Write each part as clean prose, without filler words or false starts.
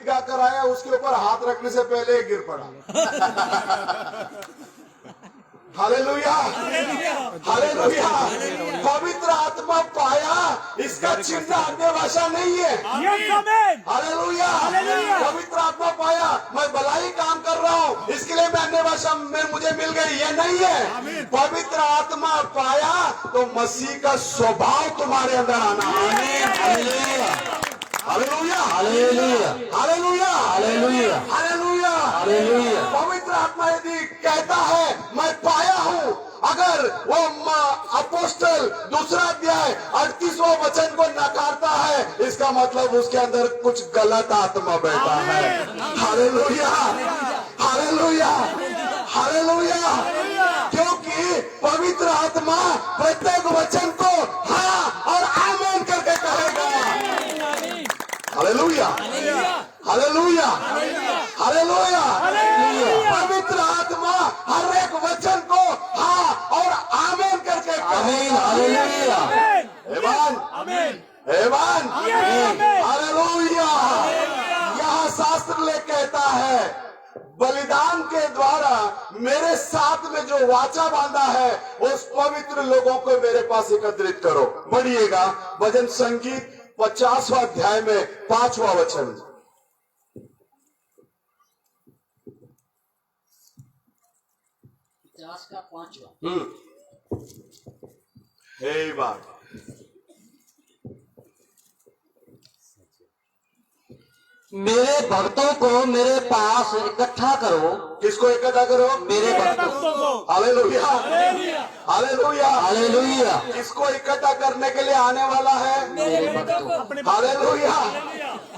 गा कर आया, उसके ऊपर हाथ रखने से पहले ही गिर पड़ा। Hallelujah, hallelujah. पवित्र आत्मा पाया, इसका चिन्ह अन्य भाषा नहीं है। हालेलुया, पवित्र आत्मा पाया, मैं भलाई काम कर रहा हूँ, इसके लिए मैं अन्य भाषा में मुझे मिल गई, ये नहीं है। पवित्र आत्मा पाया तो मसीह का स्वभाव तुम्हारे अंदर आना। Hallelujah, hallelujah, hallelujah, hallelujah, hallelujah, hallelujah, hallelujah. पवित्र आत्मा यदि कहता है मैं पाया हूँ, अगर वो अपोस्टल दूसरा अध्याय 38वां वचन को नकारता है, इसका मतलब उसके अंदर कुछ गलत आत्मा बैठा है। Hallelujah, hallelujah, hallelujah. क्योंकि पवित्र आत्मा प्रत्येक वचन को हाँ और आमीन करके कहेगा। Hallelujah, hallelujah, hallelujah. पवित्र आत्मा हर एक वचन को हाँ और आमीन करके कहेगा। हालेलुया, आमीन, आमीन, हालेलुया। यह शास्त्र ले कहता है, बलिदान के द्वारा मेरे साथ में जो वाचा बांधा है, उस पवित्र लोगों को मेरे पास एकत्रित करो। बढ़िएगा भजन संगीत 50वां अध्याय में 5वां वचन। 50 का 5वां। हे बात, मेरे भक्तों को मेरे पास इकट्ठा करो। किसको इकट्ठा करो? मेरे भक्तों को। Hallelujah, hallelujah, hallelujah. किसको इकट्ठा करने के लिए आने वाला है? मेरे भक्तों को। Hallelujah,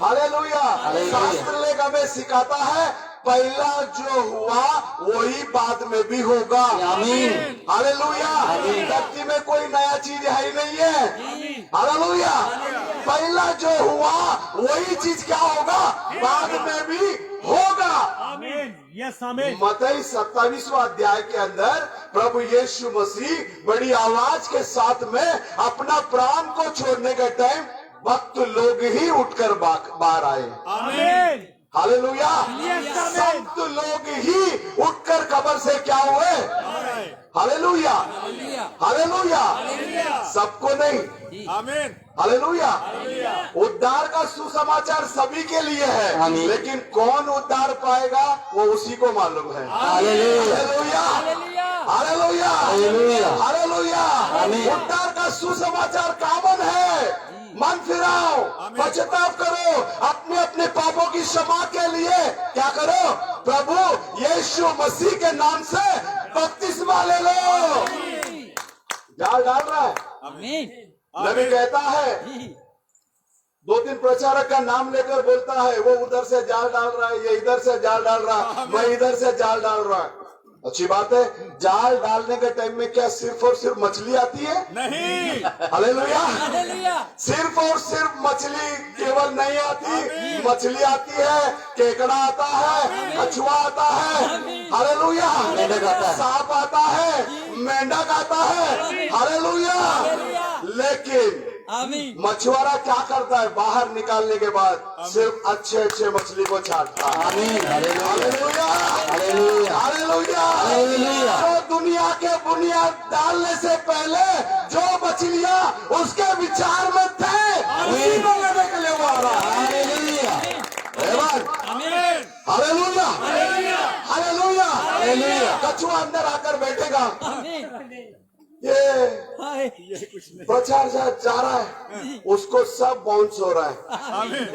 hallelujah. शास्त्र लेख हमें सिखाता है, पहला जो हुआ वही बाद में भी होगा। आमीन, हालेलुया। धरती में कोई नया चीज है ही नहीं है। हालेलुया। पहला जो हुआ वही चीज क्या होगा? बाद में भी होगा। मत्ती 27वां अध्याय के अंदर प्रभु यीशु मसीह बड़ी आवाज के साथ में अपना प्राण को छोड़ने के टाइम भक्त लोग ही उठकर बाहर आए। आमीन, हालेलुया। संत लोग ही उठकर कब्र से क्या हुए? Hallelujah, hallelujah. सबको नहीं। आमीन, हालेलुया। उद्धार का सुसमाचार सभी के लिए है, लेकिन कौन उद्धार पाएगा वो उसी को मालूम है। Hallelujah, hallelujah, hallelujah. उद्धार का सुसमाचार कामन है। मन फिराओ, पश्चाताप करो, अपने अपने पापों की क्षमा के लिए क्या करो? प्रभु यीशु मसीह के नाम से बपतिस्मा ले लो। जाल डाल रहा है। आमीन। नबी कहता है, 2-3 प्रचारक का नाम लेकर बोलता है, वो उधर से जाल डाल रहा है, ये इधर से जाल डाल रहा है, मैं इधर से जाल डाल रहा है। अच्छी बात है। जाल डालने के टाइम में क्या सिर्फ और सिर्फ मछली आती है? नहीं। हालेलुया। सिर्फ और सिर्फ मछली केवल नहीं आती, मछली आती है, केकड़ा आता है, कछुआ आता है, हालेलुया, सांप आता है, मेंढक आता है, हालेलुया। लेकिन मछुआरा क्या करता है? बाहर निकालने के बाद सिर्फ अच्छे अच्छे मछली को छांटता है। Hallelujah, hallelujah. जो दुनिया के बुनियाद डालने से पहले जो मछलियां उसके विचार में थे, उसी को लेने के लिए वो आ रहा है। Hallelujah, hallelujah. कछुआ अंदर आकर बैठेगा, ये प्रचार जा रहा है, उसको सब बाउंस हो रहा है,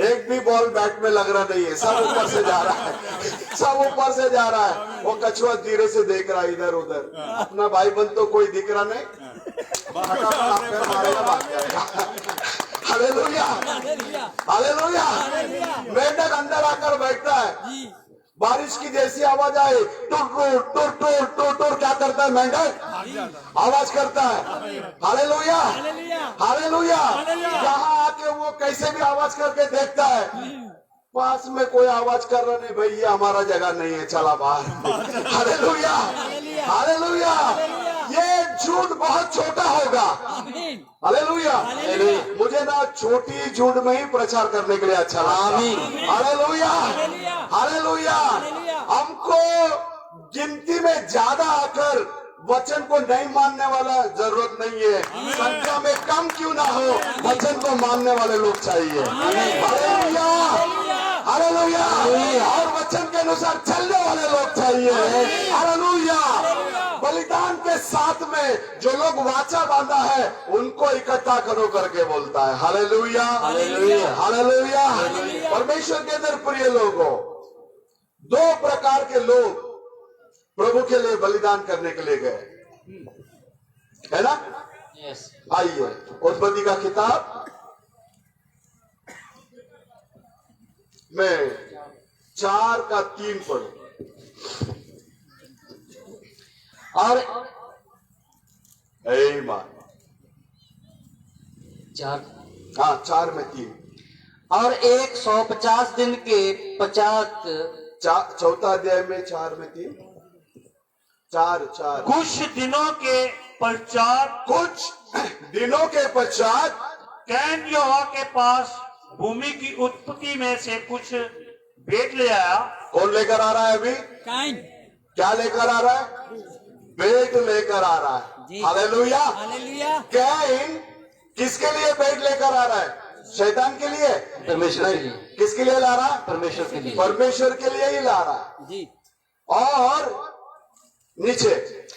एक भी बॉल बैट में लग रहा नहीं है, सब ऊपर से जा रहा है, सब ऊपर से जा रहा है। वो कछुआ धीरे से देख रहा है इधर उधर, अपना भाई बंद तो कोई दिख रहा नहीं, हालेलुया, हालेलुया। मेंढक अंदर आकर बैठता है, बारिश की जैसी आवाज आए, टुर टुर टुर टुर टुर, क्या करता है मेंढक? आवाज करता है। Hallelujah, hallelujah. यहाँ आके वो कैसे भी आवाज करके देखता है, पास में कोई आवाज कर रहा नहीं, भाई ये हमारा जगह नहीं है, चला बाहर। Hallelujah, hallelujah. ये झूठ बहुत छोटा होगा। हालेलुया। मुझे ना छोटी झूठ में ही प्रचार करने के लिए अच्छा लगता है। हालेलुया। गिनती में ज्यादा आकर वचन को नहीं मानने वाला जरूरत नहीं है, संख्या में कम क्यों ना हो, वचन को मानने वाले लोग चाहिए। Hallelujah, hallelujah. और वचन के अनुसार चलने वाले लोग चाहिए। हालेलुया। बलिदान के साथ में जो लोग वाचा बांधा है उनको इकट्ठा करो करके बोलता है। Hallelujah, hallelujah, hallelujah. परमेश्वर के अंदर प्रिय लोगों, दो प्रकार के लोग प्रभु के लिए बलिदान करने के लिए गए, है ना? यस। आइए उत्पत्ति का किताब में 4:3 पढ़ो। और आमीन। 4 हाँ, 4:3। और 150 दिन के पश्चात चौथा अध्याय में 4:3। 4:4। कुछ दिनों के पश्चात कुछ दिनों के पश्चात कैन यहोवा के पास भूमि की उत्पत्ति में से कुछ भेंट ले आया। कौन लेकर आ रहा है अभी? काइन। क्या लेकर आ रहा है? भेंट लेकर आ रहा है। Hallelujah, hallelujah. कैन किसके लिए भेंट लेकर आ रहा है? शैतान के लिए? परमेश्वर के लिए। किसके लिए ला रहा है? परमेश्वर के लिए। परमेश्वर के लिए ही ला रहा है। जी। और नीचे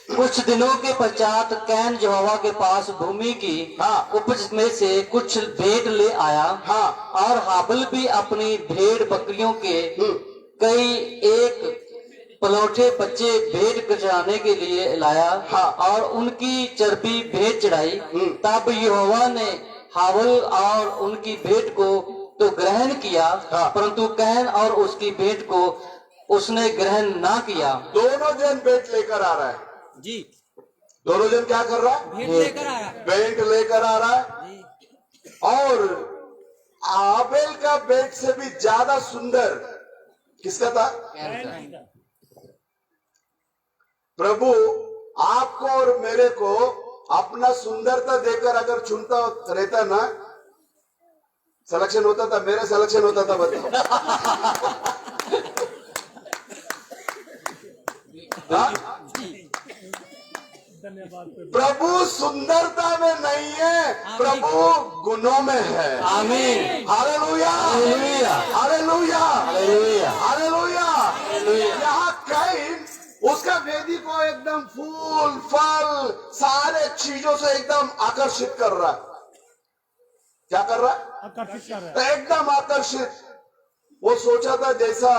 कुछ दिनों के पश्चात कैन यहोवा के पास भूमि की हाँ। उपज में से कुछ भेंट ले आया। हाँ। और हाबिल भी अपनी भेड़ बकरियों के कई एक पलौठे बच्चे भेंट चढ़ाने के लिए लाया। हाँ। और उनकी चर्बी भेंट चढ़ाई। तब यहोवा ने हाबिल और उनकी भेंट को तो ग्रहण किया। हाँ। परंतु कैन और उसकी भेंट को उसने ग्रहण ना किया। दोनों जन भेंट लेकर आ रहा है। जी। दोनों जन क्या कर रहा है? भेंट लेकर आया। भेंट लेकर आ रहा है। जी। और आबेल का भेंट से भी ज्यादा सुंदर किसका था? प्रभु आपको और मेरे को अपना सुंदरता देकर अगर चुनता रहता ना, सिलेक्शन होता था, मेरा सिलेक्शन होता था। बताओ। हाँ? प्रभु सुंदरता में नहीं है, प्रभु गुणों में है। आमीन। Hallelujah, hallelujah, hallelujah, hallelujah, hallelujah. यहाँ कैन उसका वेदी को एकदम फूल फल सारे चीजों से एकदम आकर्षित कर रहा है। क्या कर रहा है? आकर्षित कर रहा तो एकदम आकर्षित। वो सोचा था जैसा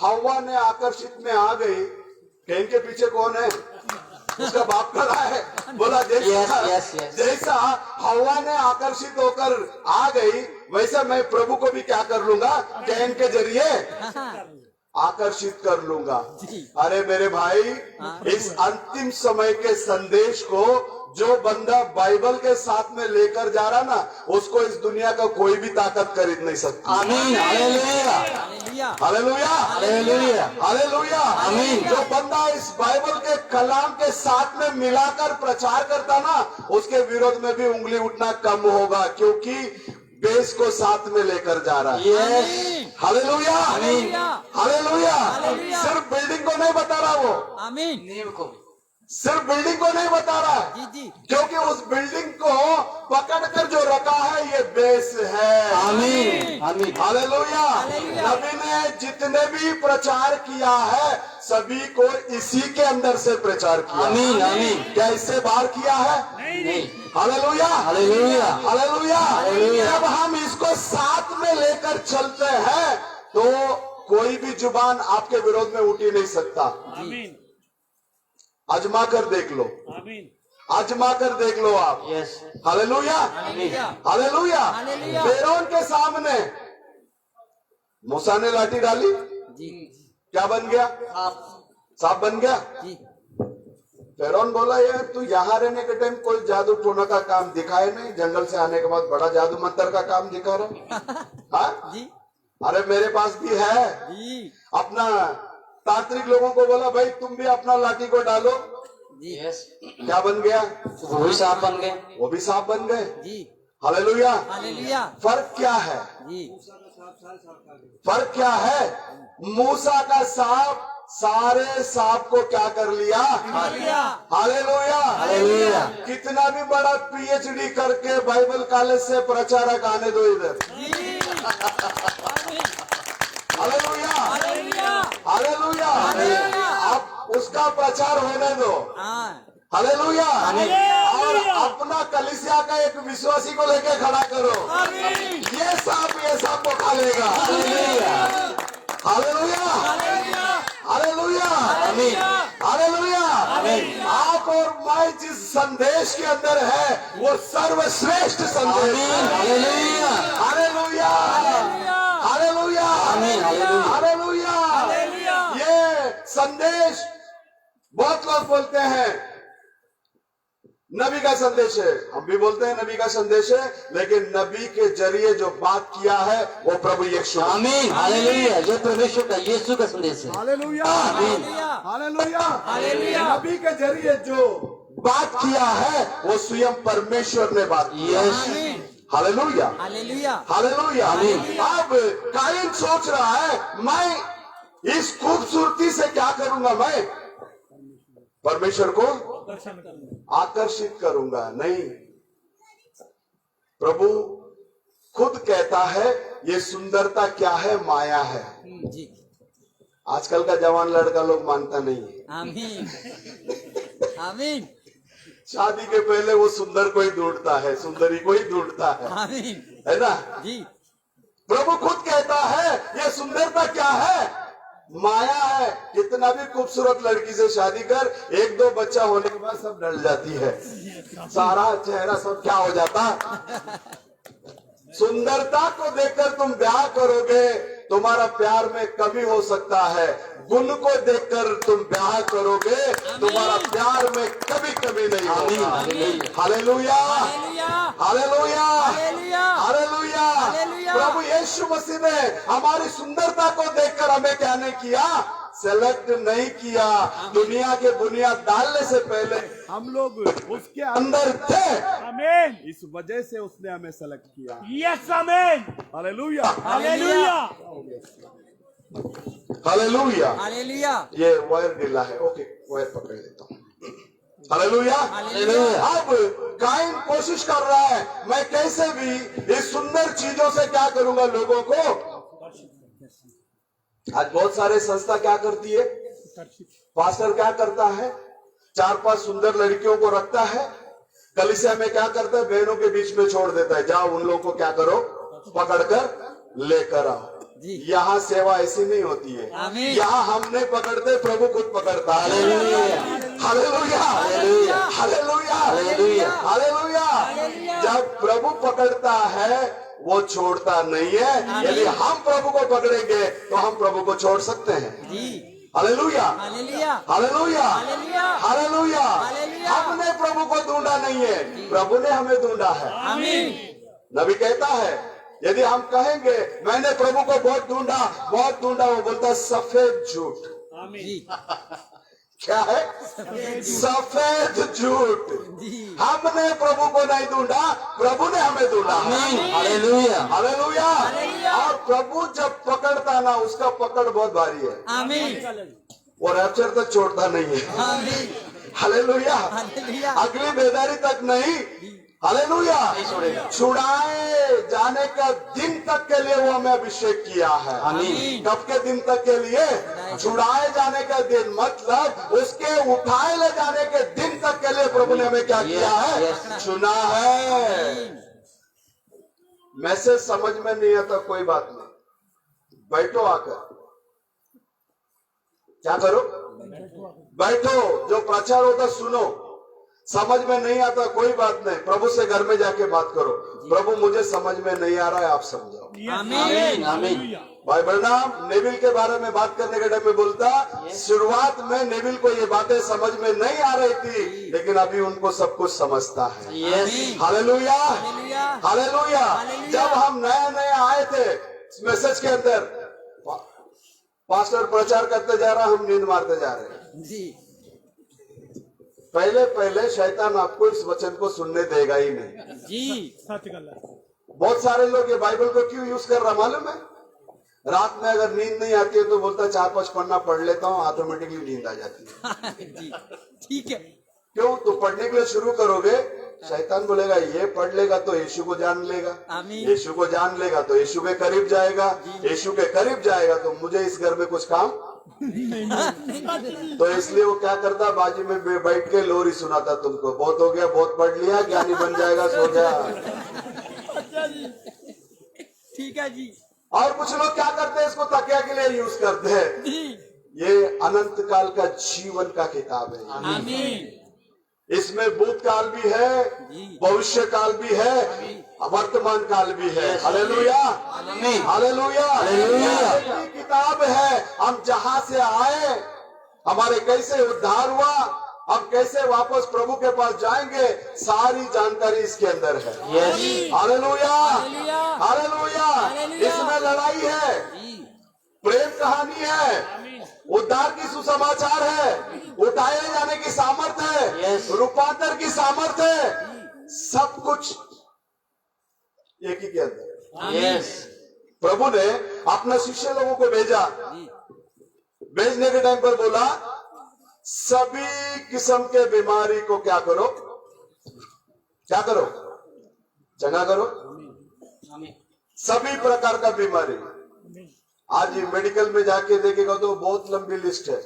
हवा ने आकर्षित में आ गई। कैन के पीछे कौन है? उसका बाप खड़ा है। बोला जैसा Yes, yes. जैसा हवा ने आकर्षित होकर आ गई, वैसा मैं प्रभु को भी क्या कर लूंगा? कैन के जरिए आकर्षित कर लूंगा। अरे मेरे भाई, इस अंतिम समय के संदेश को जो बंदा बाइबल के साथ में लेकर जा रहा ना, उसको इस दुनिया का कोई भी ताकत खरीद नहीं सकती। आमीन। Hallelujah, hallelujah. Hallelujah, hallelujah, hallelujah. आमीन। जो बंदा इस बाइबल के कलाम के साथ में मिलाकर प्रचार करता ना, उसके विरोध में भी उंगली उठना कम होगा, क्योंकि बेस को साथ में लेकर जा रहा है। Yes. Hallelujah, hallelujah. Hallelujah. Hallelujah. सिर्फ बिल्डिंग को नहीं बता रहा वो, आमीन। नींव को सिर्फ बिल्डिंग को नहीं बता रहा है, जी जी। क्योंकि उस बिल्डिंग को पकड़कर जो रखा है ये बेस है। आमीन। आमीन। हालेलुया। हालेलुया। नबी ने जितने भी प्रचार किया है सभी को इसी के अंदर से प्रचार किया। आमीन। आमीन। क्या इससे बाहर किया है? नहीं। Hallelujah, hallelujah, hallelujah. हालेलुया। जब हम इसको साथ में लेकर चलते हैं तो कोई भी जुबान आपके विरोध में उठ ही नहीं सकता। आमीन, आजमा कर देख लो, आमीन, आजमा कर देख लो आप। Yes. Hallelujah, hallelujah. Hallelujah. Hallelujah. फिरौन के सामने मूसा ने लाठी डाली, जी क्या बन गया? आप सांप बन गया। जी। फिरौन बोला यार तू यहाँ रहने के टाइम कोई जादू टोना का काम दिखाए नहीं, जंगल से आने के बाद बड़ा जादू मंत्र का काम दिखा रहा। हाँ? जी अरे मेरे पास भी है। जी। अपना तांत्रिक लोगों को बोला भाई तुम भी अपना लाठी को डालो, जी। यस। क्या बन गया? वो भी सांप बन गए। वो भी सांप बन गए। जी। हालेलुया। हालेलुया। फर्क क्या है? जी। फर्क क्या है? मूसा का सांप सारे सांप को क्या कर लिया? लिया। हालेलुया। हालेलुया। कितना भी बड़ा पीएचडी करके बाइबल कॉलेज से प्रचारक आने दो इधर। जी। हालेलुया। हालेलुया। हालेलुया। अब उसका प्रचार होने दो। हाँ। हालेलुया। और अपना कलीसिया का एक विश्वासी को लेके खड़ा करो। ये सांप को खा लेगा। हालेलुया। हालेलुया। हालेलुया। हालेलुया। आप और मैं जिस संदेश के अंदर है वो सर्वश्रेष्ठ संदेश है। हालेलुया। हालेलुया। हालेलुया। हालेलुया। ये संदेश बहुत लोग बोलते हैं नबी का संदेश है, हम भी बोलते हैं नबी का संदेश है, लेकिन नबी के जरिए जो बात किया है वो प्रभु यीशु। आमीन। हालेलुया। ये परमेश्वर का यीशु का संदेश है। हालेलुया। हालेलुया। हालेलुया। नबी के जरिए जो बात किया है वो स्वयं परमेश्वर ने बात की। यस। हालेलुया। हालेलुया। हालेलुया। अब काइन सोच रहा है मैं इस खूबसूरती से क्या करूंगा, मैं परमेश्वर को आकर्षित करूंगा। नहीं, प्रभु खुद कहता है ये सुंदरता क्या है? माया है। जी। आजकल का जवान लड़का लोग मानता नहीं है। आमीन। आमीन। शादी के पहले वो सुंदर को ही ढूंढता है, सुंदरी को ही ढूंढता है, आमीन। है ना? जी। प्रभु खुद कहता है ये सुंदरता क्या है? माया है। कितना भी खूबसूरत लड़की से शादी कर, एक दो बच्चा होने के बाद सब डल जाती है, सारा चेहरा सब क्या हो जाता। सुंदरता को देखकर तुम ब्याह करोगे, तुम्हारा प्यार में कमी हो सकता है। गुण को देखकर तुम ब्याह करोगे, तुम्हारा प्यार में कभी नहीं होगा। हालेलुया। हालेलुया। हालेलुया। प्रभु यीशु मसीह ने हमारी सुंदरता को देखकर हमें क्या नहीं किया? सेलेक्ट नहीं किया। दुनिया के बुनियाद डालने से पहले हम लोग उसके अंदर थे। आमीन। इस वजह से उसने हमें सेलेक्ट किया। Yes amen. Hallelujah. Hallelujah. Hallelujah. Hallelujah. ये वायर ढीला है, ओके वायर पकड़ लेता हूँ। हालेलुया। हालेलुया। अब काइन कोशिश कर रहा है मैं कैसे भी इस सुंदर चीजों से क्या करूंगा, लोगों को। आज बहुत सारे संस्था क्या करती है, पास्टर क्या करता है, 4-5 सुंदर लड़कियों को रखता है, कलीसिया में क्या करता है, बहनों के बीच में छोड़ देता है, जाओ उन लोगों को क्या करो, पकड़कर लेकर आओ। यहाँ सेवा ऐसी नहीं होती है। आमीन। यहाँ हम नहीं पकड़ते, प्रभु खुद पकड़ता है। हालेलुया। हालेलुया। हालेलुया। हालेलुया। जब प्रभु पकड़ता है वो छोड़ता नहीं है। यदि हम प्रभु को पकड़ेंगे तो हम प्रभु को छोड़ सकते हैं। जी। Hallelujah. Hallelujah. Hallelujah. Hallelujah. Hallelujah. Hallelujah. हमने प्रभु को ढूंढा नहीं है, प्रभु ने हमें ढूंढा है। आमीन। नबी कहता है यदि हम कहेंगे मैंने प्रभु को बहुत ढूंढा, वो बोलता है सफेद झूठ। जी। क्या है? सफेद झूठ। जी। हमने प्रभु को नहीं ढूंढा, प्रभु ने हमें ढूंढा। हालेलुया। हालेलुया। और प्रभु जब पकड़ता ना, उसका पकड़ बहुत भारी है। आमीन। वो रैप्चर तक छोड़ता नहीं है। आमीन। हालेलुया। हालेलुया। अगली बेदारी तक नहीं। हालेलुया। छुड़ाए जाने का दिन तक के लिए वो हमें अभिषेक किया है। आमीन। कब के दिन तक के लिए? छुड़ाए जाने का दिन, मतलब उसके उठाए ले जाने के दिन तक के लिए प्रभु ने हमें क्या किया है? चुना है। मैसेज समझ में नहीं आता, कोई बात नहीं, बैठो आकर, क्या करो, बैठो, जो प्रचार होता सुनो। समझ में नहीं आता कोई बात नहीं, प्रभु से घर में जाके बात करो, प्रभु मुझे समझ में नहीं आ रहा है, आप समझाओ। आमीन। आमीन। भाई ब्रैनम नेविल के बारे में बात करने के टाइम में बोलता, शुरुआत में नेविल को ये बातें समझ में नहीं आ रही थी, लेकिन अभी उनको सब कुछ समझता है। यस। हालेलुया। हालेलुया। हालेलुया। जब हम नए आए थे इस मैसेज के अंदर, पास्टर प्रचार करते जा रहा, हम नींद मारते जा रहे हैं। जी। पहले शैतान आपको इस वचन को सुनने देगा ही नहीं। जी। सच गल है। बहुत सारे लोग ये बाइबल को क्यों यूज कर रहा मालूम है? रात में अगर नींद नहीं आती है तो बोलता 4-5 पन्ना पढ़ लेता हूँ, ऑटोमेटिकली नींद आ जाती है। जी ठीक है। क्यों? तो पढ़ने के लिए शुरू करोगे, शैतान बोलेगा ये पढ़ लेगा तो यीशु को जान लेगा, आमीन। यीशु को जान लेगा तो यीशु के करीब जाएगा, यीशु के करीब जाएगा तो मुझे इस घर में कुछ काम। तो इसलिए वो क्या करता, बाजू में बैठ के लोरी सुनाता, तुमको बहुत हो गया, बहुत पढ़ लिया, ज्ञानी बन जाएगा, सो जा। अच्छा जी ठीक है जी। और कुछ लोग क्या करते हैं, इसको तकिया के लिए यूज करते हैं। जी ये अनंत काल का जीवन का किताब है। आमीन। इसमें भूतकाल भी है, भविष्य काल भी है, वर्तमान काल भी है। Hallelujah, hallelujah, hallelujah. किताब है, हम जहां से आए, हमारे कैसे उद्धार हुआ, हम कैसे वापस प्रभु के पास जाएंगे, सारी जानकारी इसके अंदर है। Hallelujah, hallelujah. इसमें लड़ाई है, प्रेम कहानी है, उद्धार की सुसमाचार है, उठाए जाने की सामर्थ है, रूपांतर की सामर्थ है, सब कुछ एक ही के अंदर। प्रभु ने अपने शिष्य लोगों को भेजा, भेजने के टाइम पर बोला सभी किस्म के बीमारी को क्या करो, क्या करो, चंगा करो। सभी प्रकार का बीमारी। आज मेडिकल में जाके देखेगा तो बहुत लंबी लिस्ट है,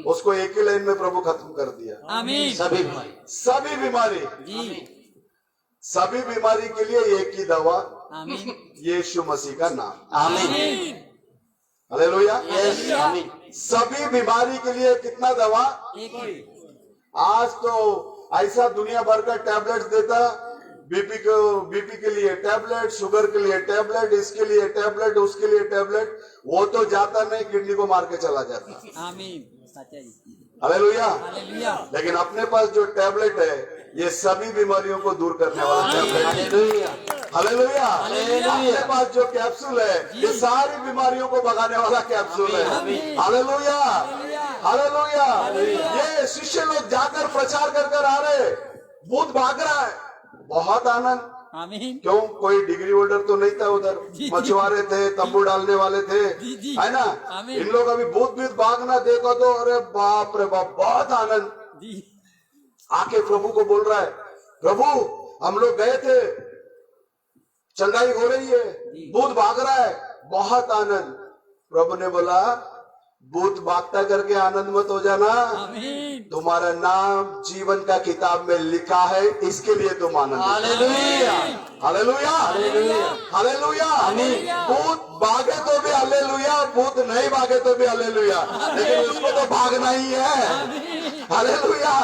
उसको एक ही लाइन में प्रभु खत्म कर दिया। आमीन। सभी बीमारी, सभी बीमारी, जी सभी बीमारी के लिए एक ही दवा, आमीन। यीशु मसीह का नाम। आमीन। हालेलुया। आमीन। सभी बीमारी के लिए कितना दवा? एक ही। आज तो ऐसा दुनिया भर का टैबलेट्स देता, बीपी के लिए टैबलेट, शुगर के लिए टैबलेट, इसके लिए टैबलेट, उसके लिए टैबलेट, वो तो जाता नहीं, किडनी को मार के चला जाता। आमीन। सच्चा जी। हालेलुया। हालेलुया। लेकिन अपने पास जो टैबलेट है, ये सभी बीमारियों को दूर करने वाला टैबलेट है। Hallelujah, hallelujah. हालेलुया। अपने पास जो कैप्सूल है, ये सारी बीमारियों को भगाने वाला कैप्सूल है। Hallelujah, hallelujah. ये शिष्य लोग जाकर प्रचार कर कर आ रहे, भूत भाग रहा है, बहुत आनंद। आमीन। क्यों? कोई डिग्री होल्डर तो नहीं था उधर, जी। मछुआरे थे, तंबू डालने वाले थे, जी। है ना। आमीन। इन लोग अभी भूत भूत भागना देखो तो अरे बाप रे बाप, बहुत आनंद। जी आके प्रभु को बोल रहा है, प्रभु हम लोग गए थे, चंगाई हो रही है, भूत भाग रहा है, बहुत आनंद। प्रभु ने बोला भूत भागता करके आनंद मत हो जाना, आमीन। तुम्हारा नाम जीवन का किताब में लिखा है, इसके लिए तुम आनंद। Hallelujah, hallelujah, hallelujah. भूत भागे तो भी हालेलुया, भूत नहीं भागे तो भी हालेलुया, लेकिन उसको तो भागना ही है। हालेलुया।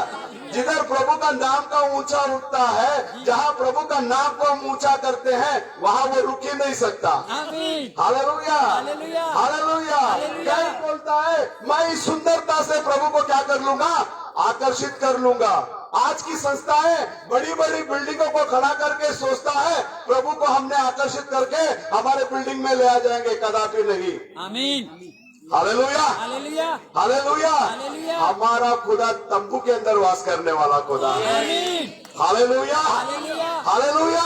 जिधर प्रभु का नाम का ऊंचा उठता है, जहाँ प्रभु का नाम को हम ऊंचा करते हैं, वहाँ वो रुक ही नहीं सकता। आमीन। Hallelujah, hallelujah. हालेलुया। क्या बोलता है, मैं इस सुंदरता से प्रभु को क्या कर लूंगा, आकर्षित कर लूंगा। आज की संस्थाएं बड़ी बड़ी बिल्डिंगों को खड़ा करके सोचता है प्रभु को हमने आकर्षित करके हमारे बिल्डिंग में ले आ जाएंगे, कदापि नहीं। आमीन। Hallelujah, hallelujah. हालेलुया। हालेलुया। हमारा खुदा तंबू के अंदर वास करने वाला खुदा है। आमीन। Hallelujah, hallelujah. Hallelujah,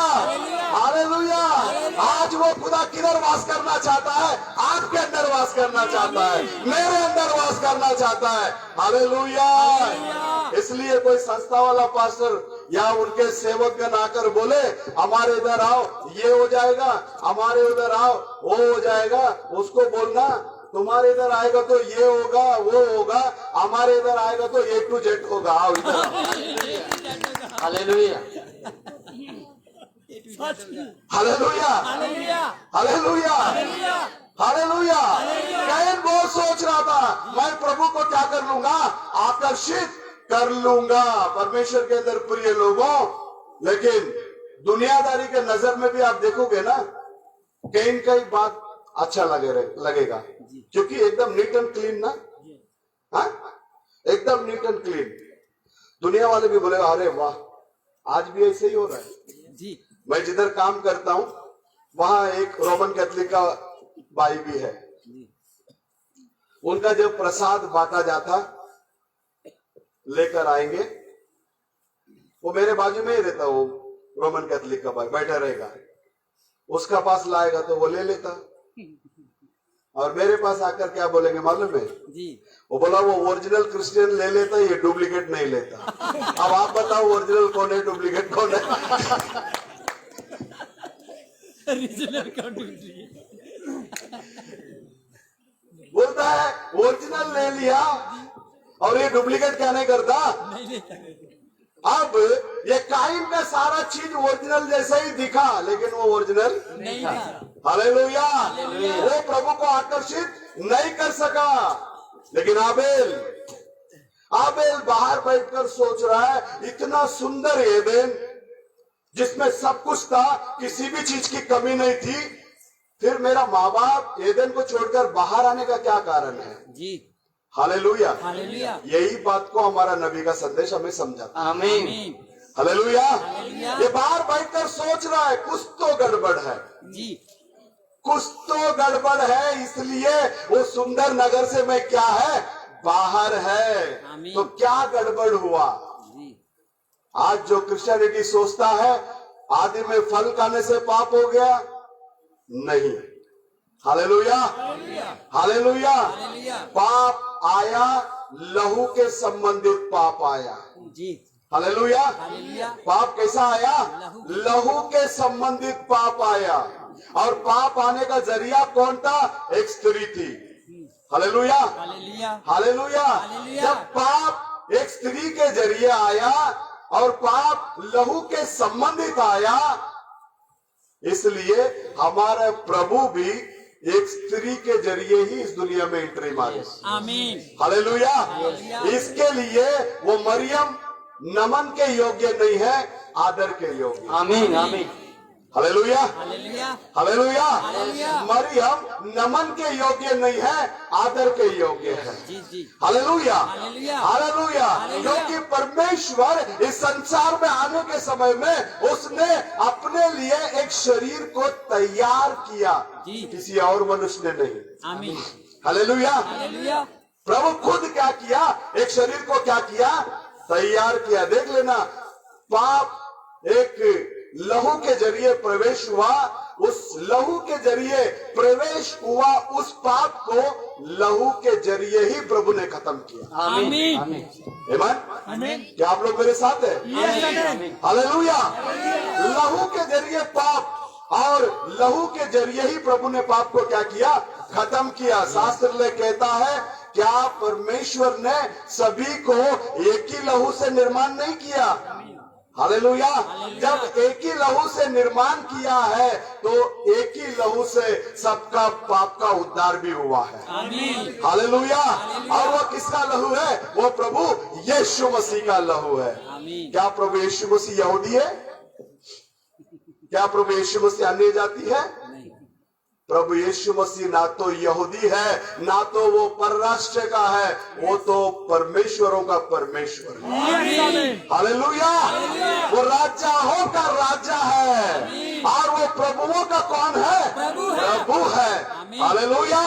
hallelujah. आज वो खुदा किधर वास करना चाहता है? आपके अंदर वास करना चाहता है, मेरे अंदर वास करना चाहता है। हालेलुया। इसलिए कोई संस्था वाला पास्टर या उनके सेवकगण आकर बोले हमारे इधर आओ ये हो जाएगा, हमारे उधर आओ वो हो जाएगा, उसको बोलना तुम्हारे इधर आएगा तो ये होगा वो होगा, हमारे इधर आएगा तो A to Z होगा। आओ इधर आओ। Hallelujah, hallelujah, hallelujah. Hallelujah, hallelujah. Can बहुत सोच रहा था मैं प्रभु को क्या कर लूंगा, आकर्षित कर लूंगा परमेश्वर के अंदर प्रिय लोगों। लेकिन दुनियादारी के नजर में भी आप देखोगे ना, कैन का ही बात अच्छा लगेगा, क्योंकि एकदम नीट एंड क्लीन ना, हाँ एकदम नीट एंड क्लीन। दुनिया वाले भी बोलेगा अरे वाह आज भी ऐसे ही हो रहा है। जी मैं जिधर काम करता हूं वहां एक रोमन कैथोलिक का भाई भी है, उनका जब प्रसाद बांटा जाता लेकर आएंगे, वो मेरे बाजू में ही रहता, वो रोमन कैथोलिक का भाई बैठा रहेगा, उसका पास लाएगा तो वो ले लेता, और मेरे पास आकर क्या बोलेंगे मालूम है? जी। वो बोला वो ओरिजिनल क्रिश्चियन ले लेता, ये डुप्लीकेट नहीं लेता। अब आप बताओ ओरिजिनल कौन है, डुप्लीकेट कौन है? Regional county. बोलता है ओरिजिनल ले लिया और ये डुप्लीकेट क्या नहीं करता। नहीं लेता। अब ये काइन का सारा चीज ओरिजिनल जैसा ही दिखा, लेकिन वो ओरिजिनल नहीं था। हालेलुया। वो प्रभु को आकर्षित नहीं कर सका। लेकिन आबेल बाहर बैठकर सोच रहा है, इतना सुंदर एदेन जिसमें सब कुछ था, किसी भी चीज की कमी नहीं थी, फिर मेरा माँ बाप एदेन को छोड़कर बाहर आने का क्या कारण है? जी। हालेलुया। हालेलुया। यही बात को हमारा नबी का संदेश हमें समझाता। आमीन। हालेलुया। हालेलुया। ये बाहर बैठकर सोच रहा है कुछ तो गड़बड़ है, जी। कुछ तो गड़बड़ है, इसलिए वो सुंदर नगर से मैं क्या है, बाहर है। आमीन। तो क्या गड़बड़ हुआ? जी। आज जो क्रिश्चियनिटी सोचता है आदि में फल खाने से पाप हो गया, नहीं। हालेलुया। हालेलुया। हालेलुया। पाप आया, लहू के संबंधित पाप आया। जी। हालेलुया। हालेलुया। पाप कैसा आया? लहू। लहू के संबंधित पाप आया। और पाप आने का जरिया कौन था? एक स्त्री थी। हालेलुया। हालेलुया। हालेलुया। हालेलुया। जब पाप एक स्त्री के जरिए आया और पाप लहू के संबंधित आया, इसलिए हमारे प्रभु भी एक स्त्री के जरिए ही इस दुनिया में एंट्री मारी। आमीन। हालेलुया। हालेलुया। इसके लिए वो मरियम नमन के योग्य नहीं है, आदर के योग्य। Amen. Amen. Hallelujah. Hallelujah. Hallelujah. Hallelujah. मरियम नमन के योग्य नहीं है, आदर के योग्य है। जी। जी। हालेलुया। हालेलुया। हालेलुया। हालेलुया। क्योंकि परमेश्वर इस संसार में आने के समय में उसने अपने लिए एक शरीर को तैयार किया, जी। किसी और मनुष्य ने नहीं। आमीन। हालेलुया। हालेलुया। प्रभु खुद क्या किया? एक शरीर को क्या किया? तैयार किया। देख लेना, पाप एक लहू के जरिए प्रवेश हुआ, उस लहू के जरिए प्रवेश हुआ, उस पाप को लहू के जरिए ही प्रभु ने खत्म किया। आमीन। आमीन। आमीन। क्या आप लोग मेरे साथ है? Yes amen. हालेलुया। लहू के जरिए पाप और लहू के जरिए ही प्रभु ने पाप को क्या किया? खत्म किया। शास्त्र में कहता है, क्या परमेश्वर ने सभी को एक ही लहू से निर्माण नहीं किया? हालेलुया। जब एक ही लहू से निर्माण किया है तो एक ही लहू से सबका पाप का उद्धार भी हुआ है। आमीन। हालेलुया। और वो किसका लहू है? वो प्रभु यीशु मसीह का लहू है। आमीन। क्या प्रभु यीशु मसीह यहूदी है? क्या प्रभु यीशु मसीह अन्य जाति है? प्रभु यीशु मसीह ना तो यहूदी है, ना तो वो परराष्ट्र का है, वो तो परमेश्वरों का परमेश्वर है। हालेलुया। वो राजाओं का राजा है और वो प्रभुओं का कौन है? प्रभु है। हालेलुया।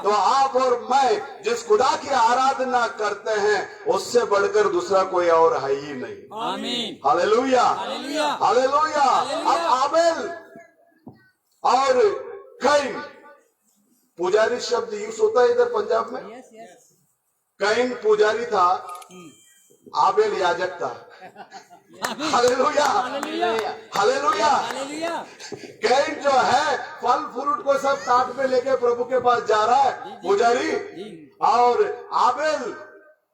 तो आप और मैं जिस खुदा की आराधना करते हैं उससे बढ़कर दूसरा कोई और है ही नहीं। आमीन। हालेलुया। हालेलुया। हालेलुया। अब आबेल और कैन, पुजारी शब्द यूज होता है इधर पंजाब में। Yes yes. कैन पुजारी था, आबेल याजक था। हालेलुया। हालेलुया। हालेलुया। कैन जो है फल फ्रूट को सब ताट पे लेके प्रभु के पास जा रहा है, पुजारी। और आबेल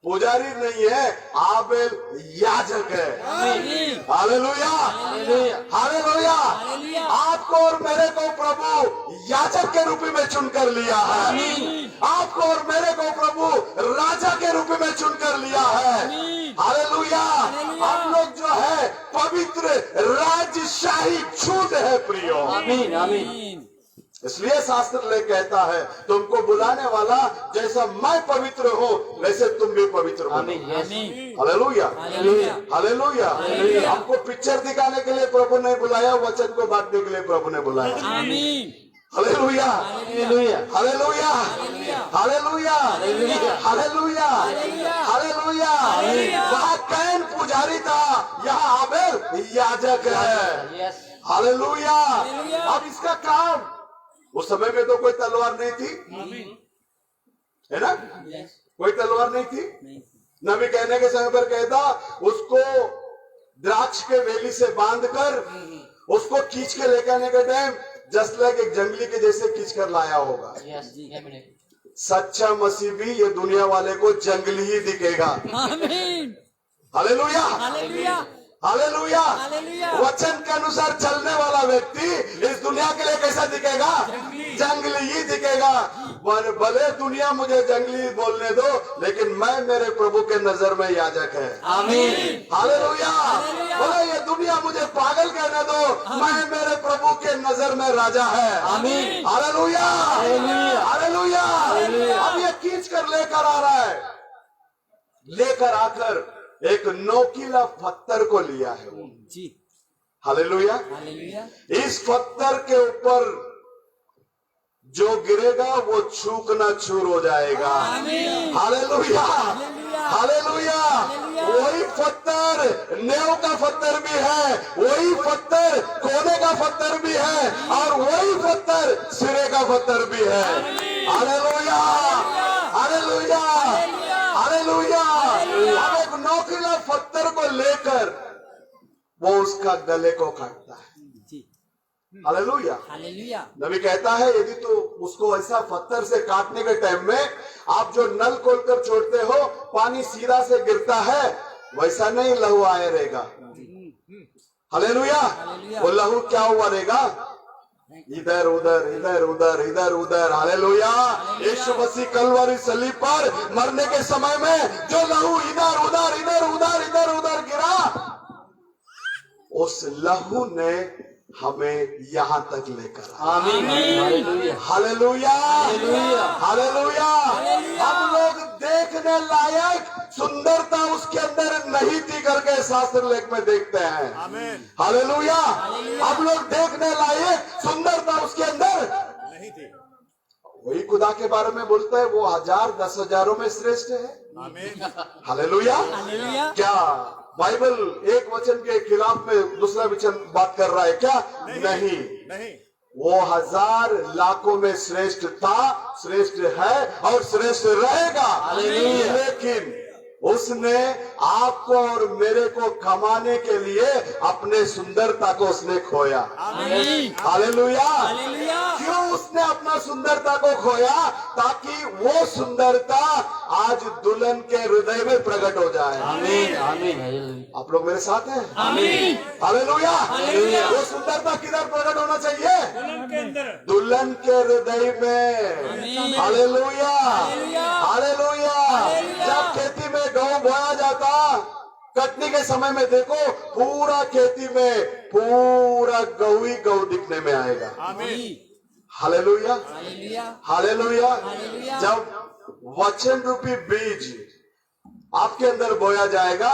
पुजारी नहीं है, आबेल याजक है। हालेलुया। हालेलुया। आपको और मेरे को प्रभु याजक के रूप में चुनकर लिया है। आपको और मेरे को प्रभु राजा के रूप में चुनकर लिया है। हालेलुया। हम लोग जो है पवित्र राजशाही छूट है प्रियो। आमीन। आमीन। इसलिए शास्त्र ले कहता है, तुमको बुलाने वाला जैसा मैं पवित्र हूँ वैसे तुम भी पवित्र हो। आमीन। हालेलुया। हालेलुया। हालेलुया। हमको पिक्चर दिखाने के लिए प्रभु ने बुलाया, वचन को बांटने के लिए प्रभु ने बुलाया। आमीन। Hallelujah. Hallelujah. Hallelujah. Hallelujah. Hallelujah. Hallelujah. वहाँ कैन पुजारी था, यहाँ आबेल याजक है। यस। हालेलुया। अब इसका काम उस समय में तो कोई तलवार नहीं थी, है ना, कोई तलवार नहीं थी। नबी कहने के समय पर कहता उसको द्राक्ष के वेली से बांधकर उसको खींच के लेके आने के टाइम जस्ट लाइक एक जंगली के जैसे खींच कर लाया होगा। सच्चा मसीह भी ये दुनिया वाले को जंगली ही दिखेगा। आमीन। Hallelujah, hallelujah. हालेलुया। हालेलुया। वचन के अनुसार चलने वाला व्यक्ति इस दुनिया के लिए कैसा दिखेगा? जंगली ही दिखेगा। भले दुनिया मुझे जंगली बोलने दो, लेकिन मैं मेरे प्रभु के नजर में याजक है। आमीन। हालेलुया। बोले ये दुनिया मुझे पागल कहने दो, मैं मेरे प्रभु के नजर में राजा है। आमीन। Hallelujah, hallelujah. अब ये खींच कर लेकर आ रहा है, लेकर आकर एक नोकीला पत्थर को लिया है वो। जी। हालेलुया। हालेलुया। इस पत्थर के ऊपर जो गिरेगा वो छूकना चूर हो जाएगा। आमीन। Hallelujah, hallelujah. हालेलुया। वही पत्थर नेव का पत्थर भी है, वही पत्थर कोने का पत्थर भी है, और वही पत्थर सिरे का पत्थर भी है। Hallelujah, hallelujah, hallelujah. अब एक नोकीला पत्थर को लेकर वो उसका गले को काटता है। जी। हालेलुया। हालेलुया। नबी कहता है यदि तो उसको ऐसा पत्थर से काटने के टाइम में आप जो नल खोलकर छोड़ते हो पानी सीधा से गिरता है, वैसा नहीं लहू आया रहेगा। हालेलुया। वो लहू क्या हुआ रहेगा? इधर उधर, इधर उधर, इधर उधर। हालेलुया। यीशु मसीह कलवरी सलीब पर मरने के समय में जो लहू इधर उधर, इधर उधर, इधर उधर गिरा, उस लहू ने हमें यहां तक लेकर आया। आमीन। हालेलुया। Hallelujah, hallelujah. हम लोग देखने लायक सुंदरता उसके अंदर नहीं थी करके शास्त्र लेख में देखते हैं। हालेलुया। हम लोग देखने लायक सुंदरता उसके अंदर नहीं थी। वही खुदा के बारे में बोलता है वो 1000 10 हजारों में श्रेष्ठ है। हालेलुया। हालेलुया। क्या बाइबल एक वचन के खिलाफ में दूसरा वचन बात कर रहा है क्या? नहीं। वो 1000 लाखों में श्रेष्ठ था, श्रेष्ठ है और श्रेष्ठ रहेगा। लेकिन उसने आपको और मेरे को कमाने के लिए अपने सुंदरता को उसने खोया। हालेलुया। क्यों उसने अपना सुंदरता को खोया? ताकि वो सुंदरता आज दुल्हन के हृदय में प्रकट हो जाए। आमीन। आमीन। हालेलुया। आप लोग मेरे साथ हैं? आमीन। हालेलुया। वो सुंदरता किधर प्रकट होना चाहिए? दुल्हन के हृदय में। Hallelujah, hallelujah. जब खेती में गेहूं बोया जाता, कटनी के समय में देखो पूरा खेती में पूरा गहू ही गहू दिखने में आएगा। Hallelujah, hallelujah. जब वचन रूपी बीज आपके अंदर बोया जाएगा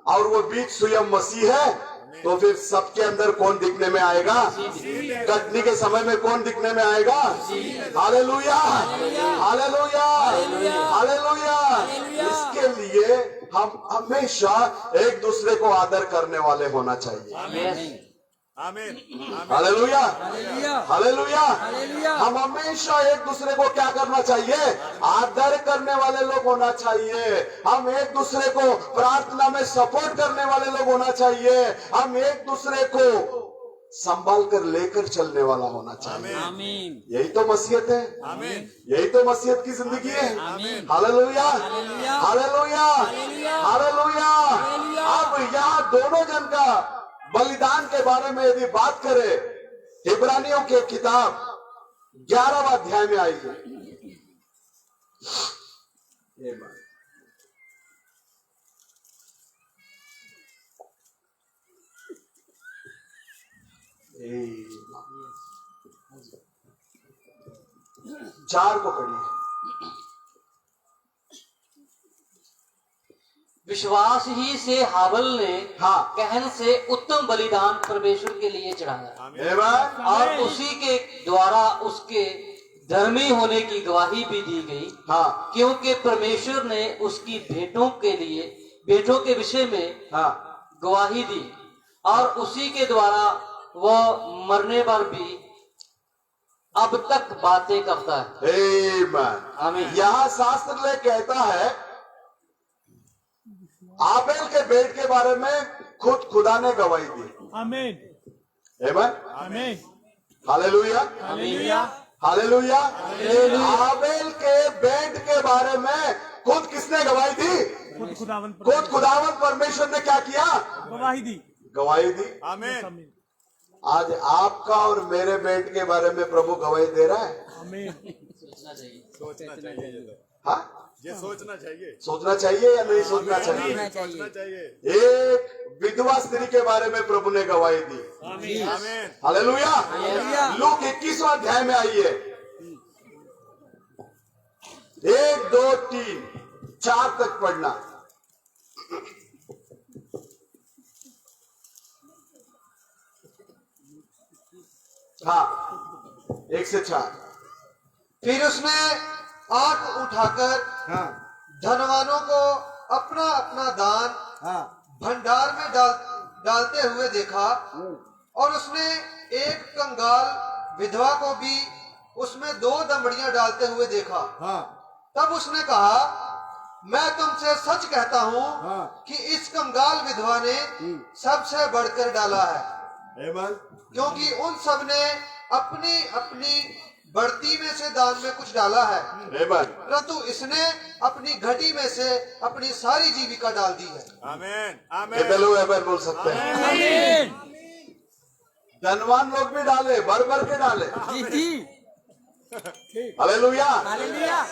और वो बीज स्वयं मसीह है, तो फिर सबके अंदर कौन दिखने में आएगा? कटनी के समय में कौन दिखने में आएगा? Hallelujah, hallelujah, hallelujah. इसके लिए हम हमेशा एक दूसरे को आदर करने वाले होना चाहिए। Hallelujah, hallelujah. हम हमेशा एक दूसरे को क्या करना चाहिए? आदर करने वाले लोग होना चाहिए। हम एक दूसरे को प्रार्थना में सपोर्ट करने वाले लोग होना चाहिए। हम एक दूसरे को संभाल कर लेकर चलने वाला होना चाहिए। आमीन। यही तो मसीहत है। आमीन। यही तो मसीहत की जिंदगी है। Hallelujah, hallelujah, hallelujah. अब यहाँ दोनों जन का बलिदान के बारे में यदि बात करें, इब्रानियों के किताब 11वां अध्याय में आइए। चार को पढ़िए। विश्वास ही से हाबल ने हाँ। कहन से उत्तम बलिदान परमेश्वर के लिए चढ़ाया, आमीन। और उसी के द्वारा उसके धर्मी होने की गवाही भी दी गई। हाँ, क्योंकि परमेश्वर ने उसकी भेंटों के विषय में हाँ, गवाही दी, और उसी के द्वारा वह मरने पर भी अब तक बातें करता है। Amen. आमीन। यहाँ शास्त्र में कहता है आबेल के बेट के बारे में खुद खुदा ने गवाही दी। आमीन। Amen. आमीन। Hallelujah, hallelujah. हालेलुया। आबेल के बेट के बारे में खुद किसने गवाही दी? खुद खुदावन परमेश्वर ने क्या किया? गवाही दी। गवाही दी। आमीन। आज आपका और मेरे बेट के बारे में प्रभु गवाही दे रहा है। आमीन। सोचना चाहिए ये तो। हाँ, ये सोचना चाहिए। सोचना चाहिए या नहीं सोचना चाहिए? सोचना चाहिए। एक विधवा स्त्री के बारे में प्रभु ने गवाही दी। आमीन। आमीन। हालेलुया। हालेलुया। लूक 21वां अध्याय में आइए। 1, 2, 3, 4 तक पढ़ना। हाँ, 1 से 4। फिर उसने आंख उठाकर हाँ धनवानों को अपना अपना दान हाँ भंडार में डालते हुए देखा, और उसने एक कंगाल विधवा को भी उसमें 2 दमड़ियां डालते हुए देखा। हाँ तब उसने कहा, मैं तुमसे सच कहता हूँ हाँ। कि इस कंगाल विधवा ने सबसे बढ़कर डाला है, Amen. क्योंकि उन सब ने अपनी अपनी बढ़ती में से दान में कुछ डाला है, Amen. परंतु इसने अपनी घटी में से अपनी सारी जीविका डाल दी है। आमीन। कितने आमीन। लोग एमेन बोल सकते हैं? आमीन। धनवान लोग भी डाले, भर भर के डाले। जी जी। हालेलुया। हालेलुया।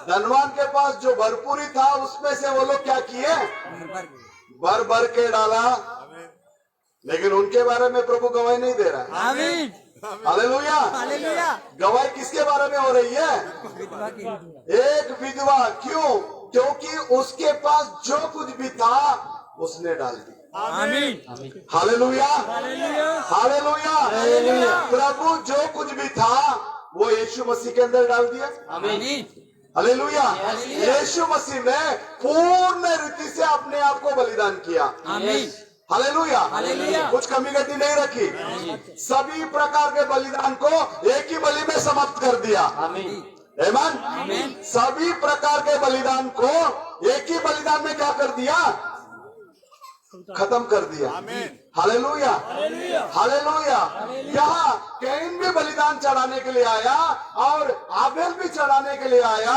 धनवान के पास जो भरपूरी था उसमें से वो लोग क्या किए? भर भर के डाला। आमीन। लेकिन उनके बारे में प्रभु गवाही नहीं दे रहा है। आमीन। हालेलुया। हालेलुया। गवाही किसके बारे में हो रही है? विधवा की। एक विधवा। क्यों? क्योंकि उसके पास जो कुछ भी था उसने डाल दिया। आमीन। Hallelujah, hallelujah. हालेलुया। प्रभु जो कुछ भी था वो यीशु मसीह के अंदर डाल दिया। आमीन। हालेलुया। यीशु मसीह ने पूर्ण रीति से अपने आप को बलिदान किया। आमीन। हालेलुया। हालेलुया। कुछ कमी गति नहीं रखी। सभी प्रकार के बलिदान को एक ही बलि में समाप्त कर दिया। आमीन। आमीन। सभी प्रकार के बलिदान को एक ही बलिदान में क्या कर दिया? खत्म कर दिया। आमीन। Hallelujah, hallelujah. यहाँ कैन भी बलिदान चढ़ाने के लिए आया और आबेल भी चढ़ाने के लिए आया।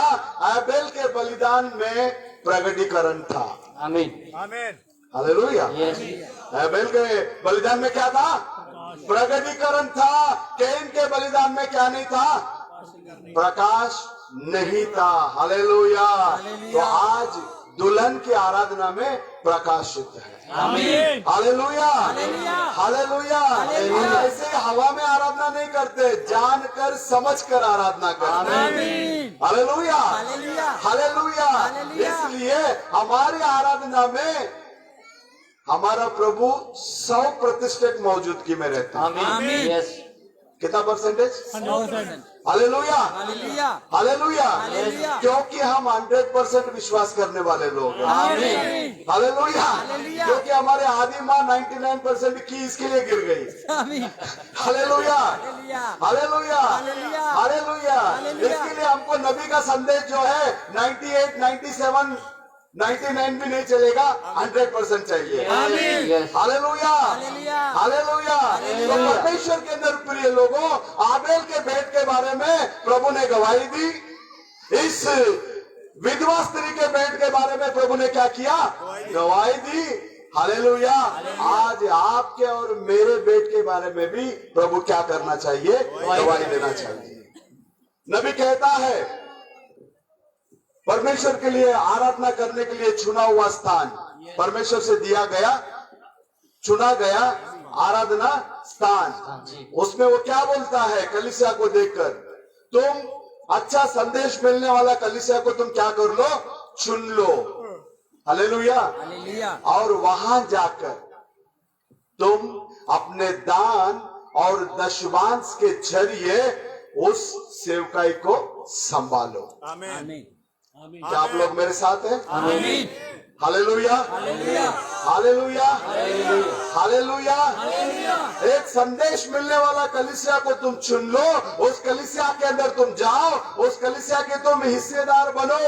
आबेल के बलिदान में प्रगटीकरण था। आमीन। आमीन। हालेलुया। यस। आबेल के बलिदान में क्या था? प्रगटीकरण था। कैन के बलिदान में क्या नहीं था? प्रकाश नहीं था। हालेलुया। तो आज दुल्हन की आराधना में प्रकाशित है। आमीन। Hallelujah, hallelujah. हालेलुया। हम ऐसे हवा में आराधना नहीं करते, जानकर समझकर आराधना करते हैं। आमीन। Hallelujah, hallelujah. हालेलुया। हालेलुया। इसलिए हमारी आराधना में हमारा प्रभु 100% मौजूदगी में रहता है। आमीन। यस। कितना percentage? 100%। Hallelujah, hallelujah. Hallelujah. Hallelujah. क्योंकि हम 100% विश्वास करने वाले लोग हैं। आमीन। हालेलुया। हालेलुया। क्योंकि हमारे आदि माँ 99% की इसके लिए गिर गई। आमीन। Hallelujah, hallelujah. Hallelujah, hallelujah. Hallelujah. Hallelujah. इसके लिए हमको नबी का संदेश जो है 98, 97, 99 भी नहीं चलेगा, 100% चाहिए। आमीन। यस। Hallelujah, hallelujah. हालेलुया। तो परमेश्वर के अंदर प्रिय लोगों, आबेल के बेट के बारे में प्रभु ने गवाही दी। इस विधवा स्त्री के बेट के बारे में प्रभु ने क्या किया? गवाही दी। हालेलुया। आज आपके और मेरे बेट के बारे में भी प्रभु क्या करना चाहिए? गवाही देना चाहिए। नबी कहता है परमेश्वर के लिए आराधना करने के लिए चुना हुआ स्थान परमेश्वर से दिया गया, चुना गया आराधना स्थान। उसमें वो क्या बोलता है कलीसिया को देखकर? तुम अच्छा संदेश मिलने वाला कलीसिया को तुम क्या कर लो? चुन लो। हालेलुया। हालेलुया। और वहां जाकर तुम अपने दान और दशवांश के जरिए उस सेवकाई को संभालो। आमीन। आमीन। आमीन। क्या आप लोग मेरे साथ हैं? आमीन। Hallelujah, hallelujah. हालेलुया। हालेलुया। एक संदेश मिलने वाला कलीसिया को तुम चुन लो, उस कलीसिया के अंदर तुम जाओ, उस कलीसिया के तुम हिस्सेदार बनो,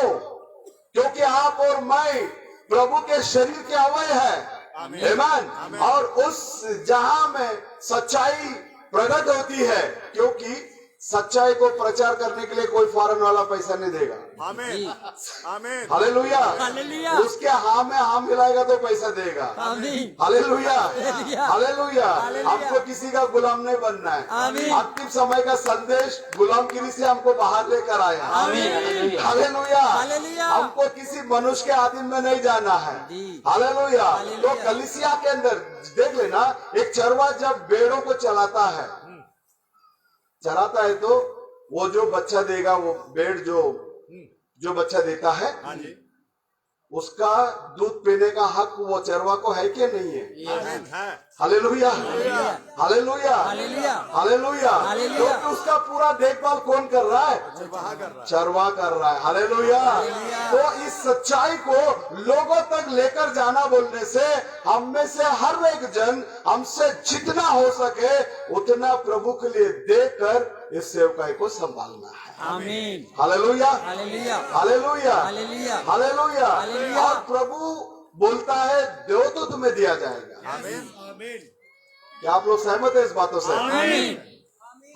क्योंकि आप और मैं प्रभु के शरीर के अवयव है। आमीन। और उस जहां में सच्चाई प्रकट होती है, क्योंकि सच्चाई को प्रचार करने के लिए कोई फॉरेन वाला पैसा नहीं देगा। आमीन आमीन हालेलुया। हालेलुया। उसके हाँ में हाँ मिलाएगा तो पैसा देगा। आमीन। Hallelujah hallelujah. हालेलुया। हालेलुया। हमको किसी का गुलाम नहीं बनना है। आमीन। अंतिम समय का संदेश गुलामगिरी से हमको बाहर लेकर आया। आमीन। हालेलुया। हालेलुया। हालेलुया। हमको किसी मनुष्य के आधीन में नहीं जाना है। जी। हालेलुया। हालेलुया। तो कलीसिया के अंदर देख लेना, एक चरवा जब भेड़ों को चलाता है, चलाता है तो वो जो बच्चा देगा, वो भेड़ जो बच्चा देता है, हाँ जी उसका दूध पीने का हक वो चरवा को है कि नहीं है? आमीन है hallelujah hallelujah hallelujah. Hallelujah. Hallelujah. तो उसका पूरा देखभाल कौन कर रहा है? वहाँ कर रहा है चरवा कर रहा है। हालेलुया। तो इस सच्चाई को लोगों तक लेकर जाना बोलने से हम में से हर एक जन हमसे जितना हो सके उतना प्रभु के लिए देकर इस सेवकाई को संभालना है। आमीन। Hallelujah hallelujah. Hallelujah hallelujah. Hallelujah. Hallelujah. और प्रभु बोलता है दो तो तुम्हें दिया जाएगा। आमीन आमीन क्या आप लोग सहमत है इस बातों से? आमीन।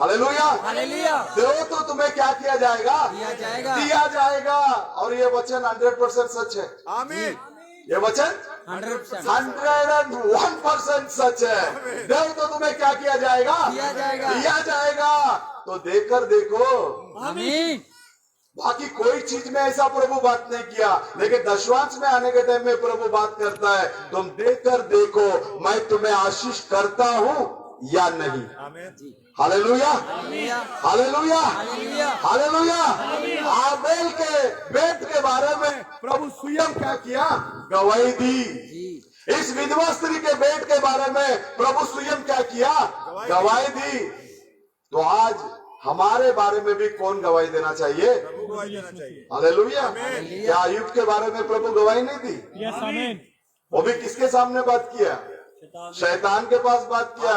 हालेलुया। हालेलुया। दो तो तुम्हें क्या किया जाएगा? दिया जाएगा। दिया जाएगा। और ये वचन 100% सच है। आमीन ये वचन 100%। 101% सच है। देव तो तुम्हें क्या किया जाएगा? दिया जाएगा। दिया जाएगा। तो देखकर देखो। आमीन। बाकी कोई चीज में ऐसा प्रभु बात नहीं किया, लेकिन दशवांश में आने के टाइम में प्रभु बात करता है, तुम देखकर देखो मैं तुम्हें आशीष करता हूँ या नहीं। आमीन hallelujah hallelujah. Hallelujah hallelujah. Hallelujah. Abel के बेट के बारे में प्रभु स्वयं क्या किया? गवाही दी। जी। इस विधवा स्त्री के बेट के बारे में प्रभु स्वयं क्या किया? गवाही दी। तो आज हमारे बारे में भी कौन गवाही देना चाहिए? प्रभु गवाही देना चाहिए। हालेलुया। क्या अय्यूब के बारे में प्रभु गवाही नहीं दी? यस आमीन। वो भी किसके सामने बात किया? शैतान के पास बात किया।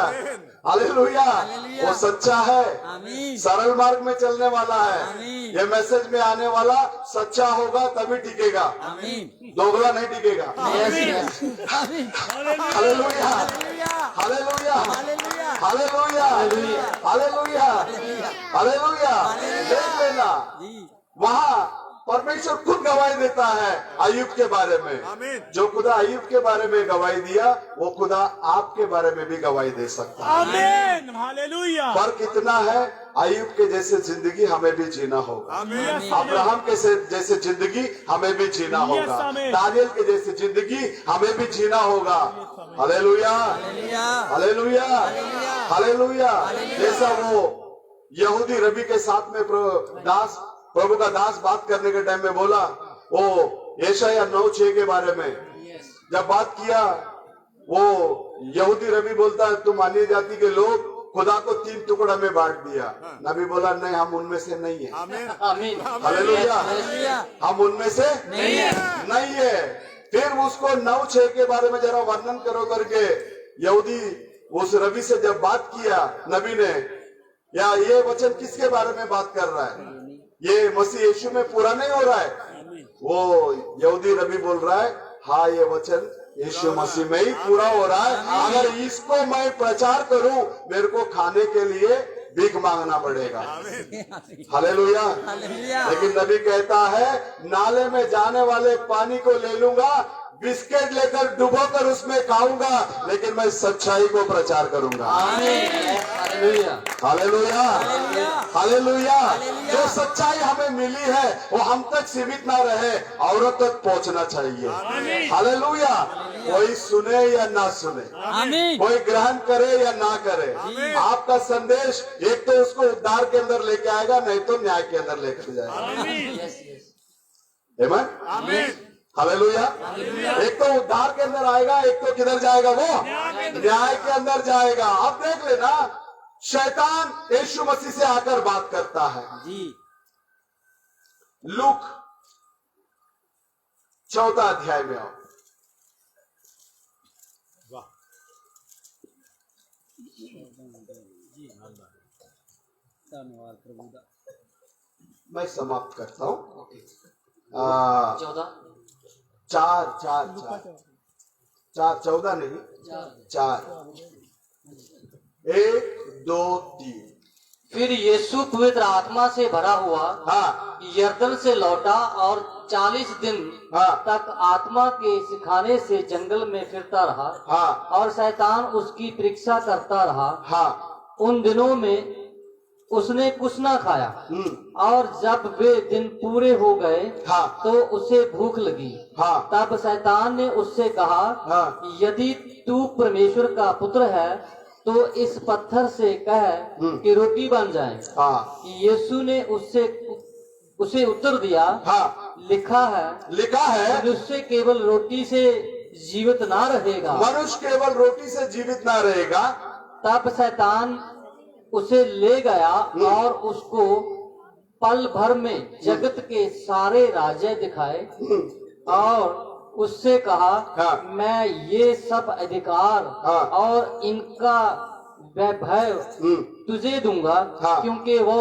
हालेलुया। हालेलुया। वो सच्चा है, आमीन। सरल मार्ग में चलने वाला है। आमीन। ये मैसेज में आने वाला सच्चा होगा तभी टिकेगा, आमीन। दोगला नहीं टिकेगा। Yes yes. Amen. Hallelujah hallelujah. Hallelujah hallelujah. Hallelujah hallelujah hallelujah. देख लेना, जी। वहाँ परमेश्वर खुद गवाही देता है अय्यूब के बारे में। आमीन। जो खुदा अय्यूब के बारे में गवाही दिया, वो खुदा आपके बारे में भी गवाही दे सकता है। आमीन। हालेलुया। फर्क इतना है, अय्यूब के जैसे जिंदगी हमें भी जीना होगा। आमीन अब्राहम के जैसे जिंदगी हमें भी जीना होगा। दानियल के जैसे जिंदगी हमें भी जीना होगा। Hallelujah hallelujah. Hallelujah hallelujah. जैसा वो यहूदी रबी के साथ में प्रभु का दास बात करने के टाइम में बोला, वो यशायाह 9:6 के बारे में जब बात किया, वो यहूदी रबी बोलता है तुम अन्य जाति के लोग खुदा को 3 टुकड़ा में बांट दिया। नबी बोला नहीं, हम उनमें से नहीं है। आमीन आमीन। हालेलुया। हालेलुया। हम उनमें से नहीं है। फिर उसको 9:6 के बारे में जरा वर्णन करो करके यहूदी उस रबी से जब बात किया नबी ने, या ये वचन किसके बारे में बात कर रहा है? ये मसीह यीशु में पूरा नहीं हो रहा है। वो यहूदी रबी बोल रहा है हाँ, ये वचन यीशु मसीह में ही पूरा हो रहा है। अगर इसको मैं प्रचार करूं, मेरे को खाने के लिए भीख मांगना पड़ेगा। हालेलुया। हालेलुया। लेकिन नबी कहता है नाले में जाने वाले पानी को ले लूंगा, बिस्किट लेकर डुबोकर उसमें खाऊंगा, लेकिन मैं सच्चाई को प्रचार करूंगा। Hallelujah. Hallelujah hallelujah. Hallelujah. Hallelujah. जो सच्चाई हमें मिली है वो हम तक सीमित ना रहे, औरों तक पहुंचना चाहिए। हालेलुया। कोई सुने या ना सुने, आमीन। कोई ग्रहण करे या ना करे, आपका संदेश एक तो उसको उद्धार के अंदर लेके आएगा, नहीं तो न्याय के अंदर लेकर जाएगा। Yes yes. आमीन आमीन हालेलुया। एक तो उद्धार के अंदर आएगा, एक तो किधर जाएगा? वो न्याय के अंदर जाएगा। अब देख लेना, शैतान यीशु मसीह से आकर बात करता है। जी। लूक 4 अध्याय में आओ। धन्यवाद प्रभु दा। मैं समाप्त करता हूं। 14 चार 14 नहीं, 4 1 2 3। फिर यीशु पवित्र आत्मा से भरा हुआ हाँ यरदन से लौटा और 40 दिन हाँ तक आत्मा के सिखाने से जंगल में फिरता रहा हाँ और शैतान उसकी परीक्षा करता रहा। हाँ उन दिनों में उसने कुछ न खाया और जब वे दिन पूरे हो गए हाँ तो उसे भूख लगी। हाँ तब शैतान ने उससे कहा, हाँ यदि तू परमेश्वर का पुत्र है तो इस पत्थर से कह कि रोटी बन जाए। हाँ यीशु ने उसे उत्तर दिया, हाँ लिखा है मनुष्य केवल रोटी से जीवित ना रहेगा। मनुष्य केवल रोटी से जीवित ना रहेगा। तब शैतान उसे ले गया और उसको पल भर में जगत के सारे राज्य दिखाए और उससे कहा, हाँ। मैं ये सब अधिकार हाँ। और इनका वैभव तुझे दूंगा हाँ। क्योंकि वो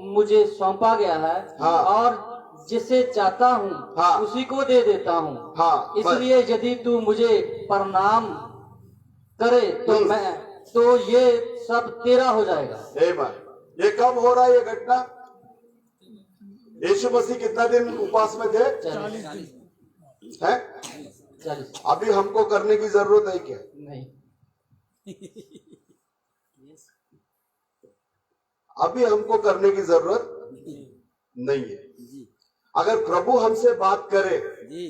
मुझे सौंपा गया है हाँ। और जिसे चाहता हूँ हाँ। उसी को दे देता हूँ। हाँ, इसलिए यदि तू मुझे प्रणाम करे तो ये सब तेरा हो जाएगा। ये कब हो रहा है ये घटना? यीशु मसीह कितना दिन उपवास में थे? 40 हैं? अभी हमको करने की जरूरत है क्या? नहीं। अभी हमको करने की जरूरत नहीं है। अगर प्रभु हमसे बात करे जी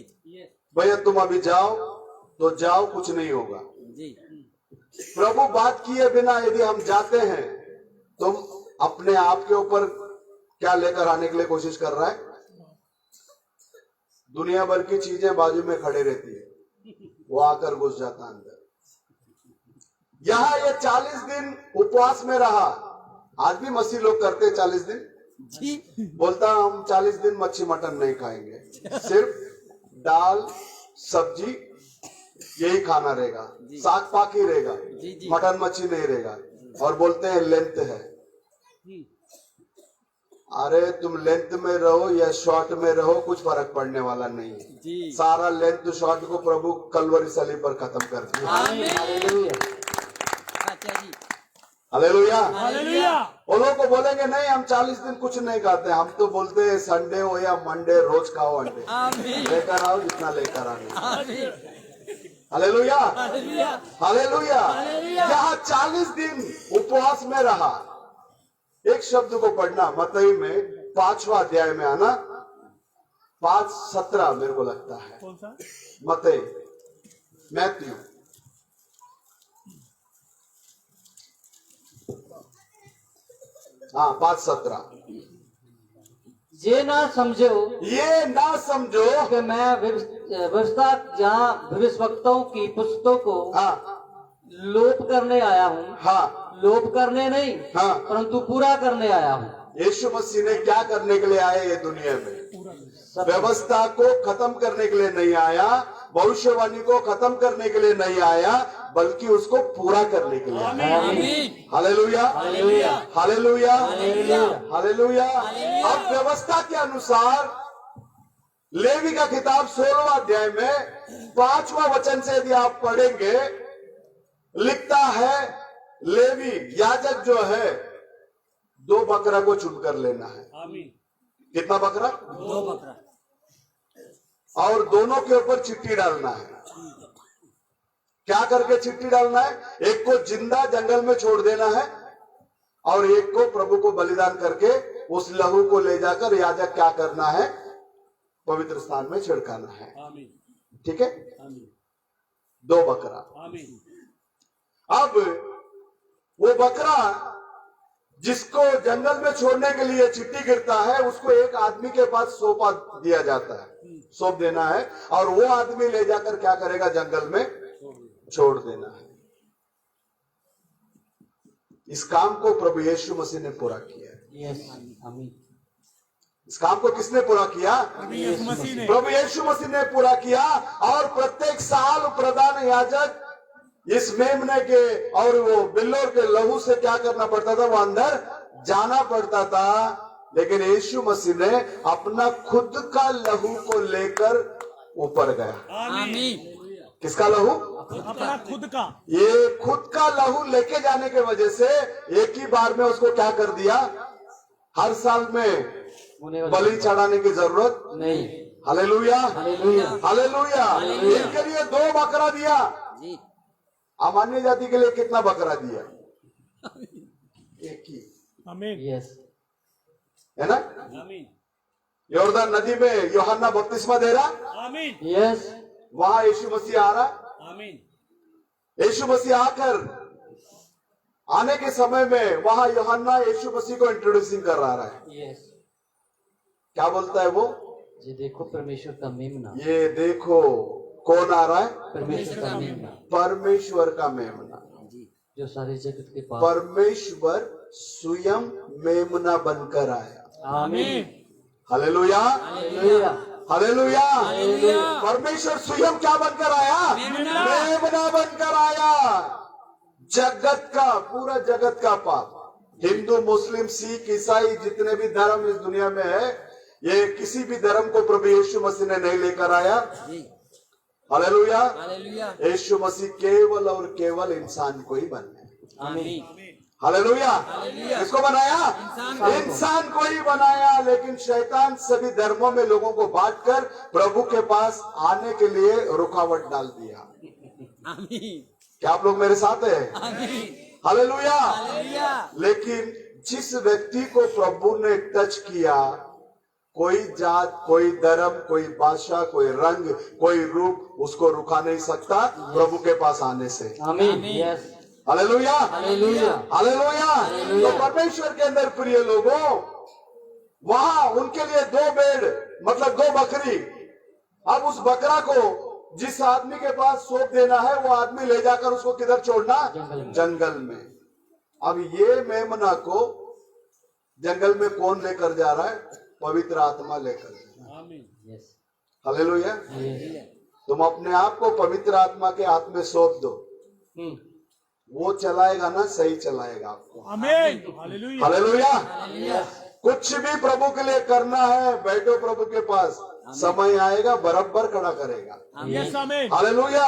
भैया तुम अभी जाओ तो जाओ, कुछ नहीं होगा। जी प्रभु बात किए बिना यदि हम जाते हैं, तुम अपने आप के ऊपर क्या लेकर आने के लिए कोशिश कर रहा है? दुनिया भर की चीजें बाजू में खड़े रहती है, वो आकर घुस जाता अंदर। यहाँ ये 40 दिन उपवास में रहा। आज भी मसीह लोग करते 40 दिन। जी बोलता हम 40 दिन मच्छी मटन नहीं खाएंगे, सिर्फ दाल सब्जी यही खाना रहेगा, साग पाक ही रहेगा, जी। मटन मच्छी नहीं रहेगा। और बोलते हैं लेंथ है। अरे तुम लेंथ में रहो या शॉर्ट में रहो, कुछ फर्क पड़ने वाला नहीं है। जी सारा लेंथ शॉर्ट को प्रभु कलवरी सलीब पर खत्म कर दिया। हालेलुया। अच्छा जी हालेलुया। हालेलुया वो लोग को बोलेंगे नहीं हम 40 दिन कुछ नहीं खाते। हम तो बोलते हैं संडे हो या मंडे रोज खाओ अंडे, आमीन लेकर आओ जितना लेकर आने। आमीन हालेलुया हालेलुया हालेलुया। हालेलुया। यहाँ 40 दिन उपवास में रहा। एक शब्द को पढ़ना मत्ती में 5वां अध्याय में आना, 5:17 मेरे को लगता है। कौन सा? मत्ती मैथ्यू हाँ 5:17। ये ना समझो ये ना समझो कि मैं व्यवस्था जहाँ भविष्यवक्ताओं की पुस्तकों को हाँ लोप करने आया हूँ। हाँ लोप करने नहीं हाँ। परंतु पूरा करने आया हूँ। यीशु मसीह ने क्या करने के लिए आए ये दुनिया में? व्यवस्था को खत्म करने के लिए नहीं आया, भविष्यवाणी को खत्म करने के लिए नहीं आया, बल्कि उसको पूरा करने के लिए आया। आमीन hallelujah hallelujah hallelujah hallelujah. Hallelujah. अब व्यवस्था के अनुसार लेवी का किताब 16वां अध्याय में 5वां वचन से यदि आप पढ़ेंगे, लिखता है लेवी याजक जो है 2 बकरा को चुनकर लेना है। आमीन। कितना बकरा? 2 बकरा और दोनों के ऊपर चिट्ठी डालना है। क्या करके चिट्ठी डालना है? एक को जिंदा जंगल में छोड़ देना है और एक को प्रभु को बलिदान करके उस लहू को ले जाकर याजक क्या करना है? पवित्र स्थान में छिड़काना है। आमीन ठीक है? आमीन 2 बकरा। आमीन। अब वो बकरा जिसको जंगल में छोड़ने के लिए चिट्ठी गिरता है, उसको एक आदमी के पास सौंपा दिया जाता है, सौंप देना है और वो आदमी ले जाकर क्या करेगा? जंगल में छोड़ देना है। इस काम को प्रभु यीशु मसीह ने पूरा किया है। यस आमीन। इस काम को किसने पूरा किया? यीशु मसीह ने प्रभु यीशु मसीह ने पूरा किया। और प्रत्येक साल प्रधान याजक इस मेमने के और वो बिल्लोर के लहू से क्या करना पड़ता था, वो अंदर जाना पड़ता था। लेकिन यीशु मसीह ने अपना खुद का लहू को लेकर ऊपर गया। आमीन। किसका लहू? अपना खुद का। ये खुद का लहू लेके जाने के वजह से एक ही बार में उसको क्या कर दिया, हर साल में बलि चढ़ाने की जरूरत नहीं। Hallelujah, hallelujah. हालेलुया। इनके लिए 2 बकरा दिया। जी। अमान्य जाति के लिए कितना बकरा दिया? एक ही, आमीन। यस। है ना? आमीन। यॉर्दन नदी में यूहन्ना बपतिस्मा दे रहा, आमीन। यस। वहां यीशु मसीह आ रहा। आमीन। यीशु मसीह आकर आने के समय में वहां यूहन्ना यीशु मसीह को इंट्रोड्यूसिंग कर रहा है। यस। क्या बोलता है वो? ये देखो परमेश्वर का मेमना। ये देखो कौन आ रहा है? परमेश्वर का मेमना परमेश्वर का मेमना। जो सारे जगत के पास। परमेश्वर स्वयं मेमना बनकर आया। आमीन। Hallelujah, hallelujah. हालेलुया। परमेश्वर स्वयं क्या बनकर आया? मेमना बनकर आया। जगत का, पूरा जगत का पाप, हिंदू, मुस्लिम, सिख, ईसाई, जितने भी धर्म इस दुनिया में है, ये किसी भी धर्म को प्रभु यीशु मसीह ने नहीं लेकर आया। हालेलुया। हालेलुया। यीशु मसीह केवल और केवल इंसान को ही बनाया। आमीन। हालेलुया। किसको बनाया? इंसान को ही बनाया। लेकिन शैतान सभी धर्मों में लोगों को बांटकर प्रभु के पास आने के लिए रुकावट डाल दिया। आमीन। क्या आप लोग मेरे साथ हैं? आमीन। हालेलुया। हालेलुया। लेकिन जिस व्यक्ति को प्रभु ने टच किया, कोई जात, कोई धर्म, कोई भाषा, कोई रंग, कोई रूप उसको रुका नहीं सकता प्रभु के पास आने से। आमीन। यस। Hallelujah, hallelujah. हालेलुया। तो परमेश्वर के अंदर प्रिय लोगों, वहां उनके लिए 2 भेड़, मतलब 2 बकरी। अब उस बकरा को जिस आदमी के पास सौंप देना है, वो आदमी ले जाकर उसको किधर छोड़ना? जंगल में। अब ये मेमना को जंगल में कौन लेकर जा रहा है? पवित्र आत्मा लेकर जा रहा है। आमीन। यस। हालेलुया। तुम अपने आप को पवित्र आत्मा के हाथ में सौंप दो, वो चलाएगा ना, सही चलाएगा आपको। आमीन। हालेलुया। हालेलुया। कुछ भी प्रभु के लिए करना है, बैठो प्रभु के पास, समय आएगा बराबर खड़ा करेगा। यस। आमीन। हालेलुया।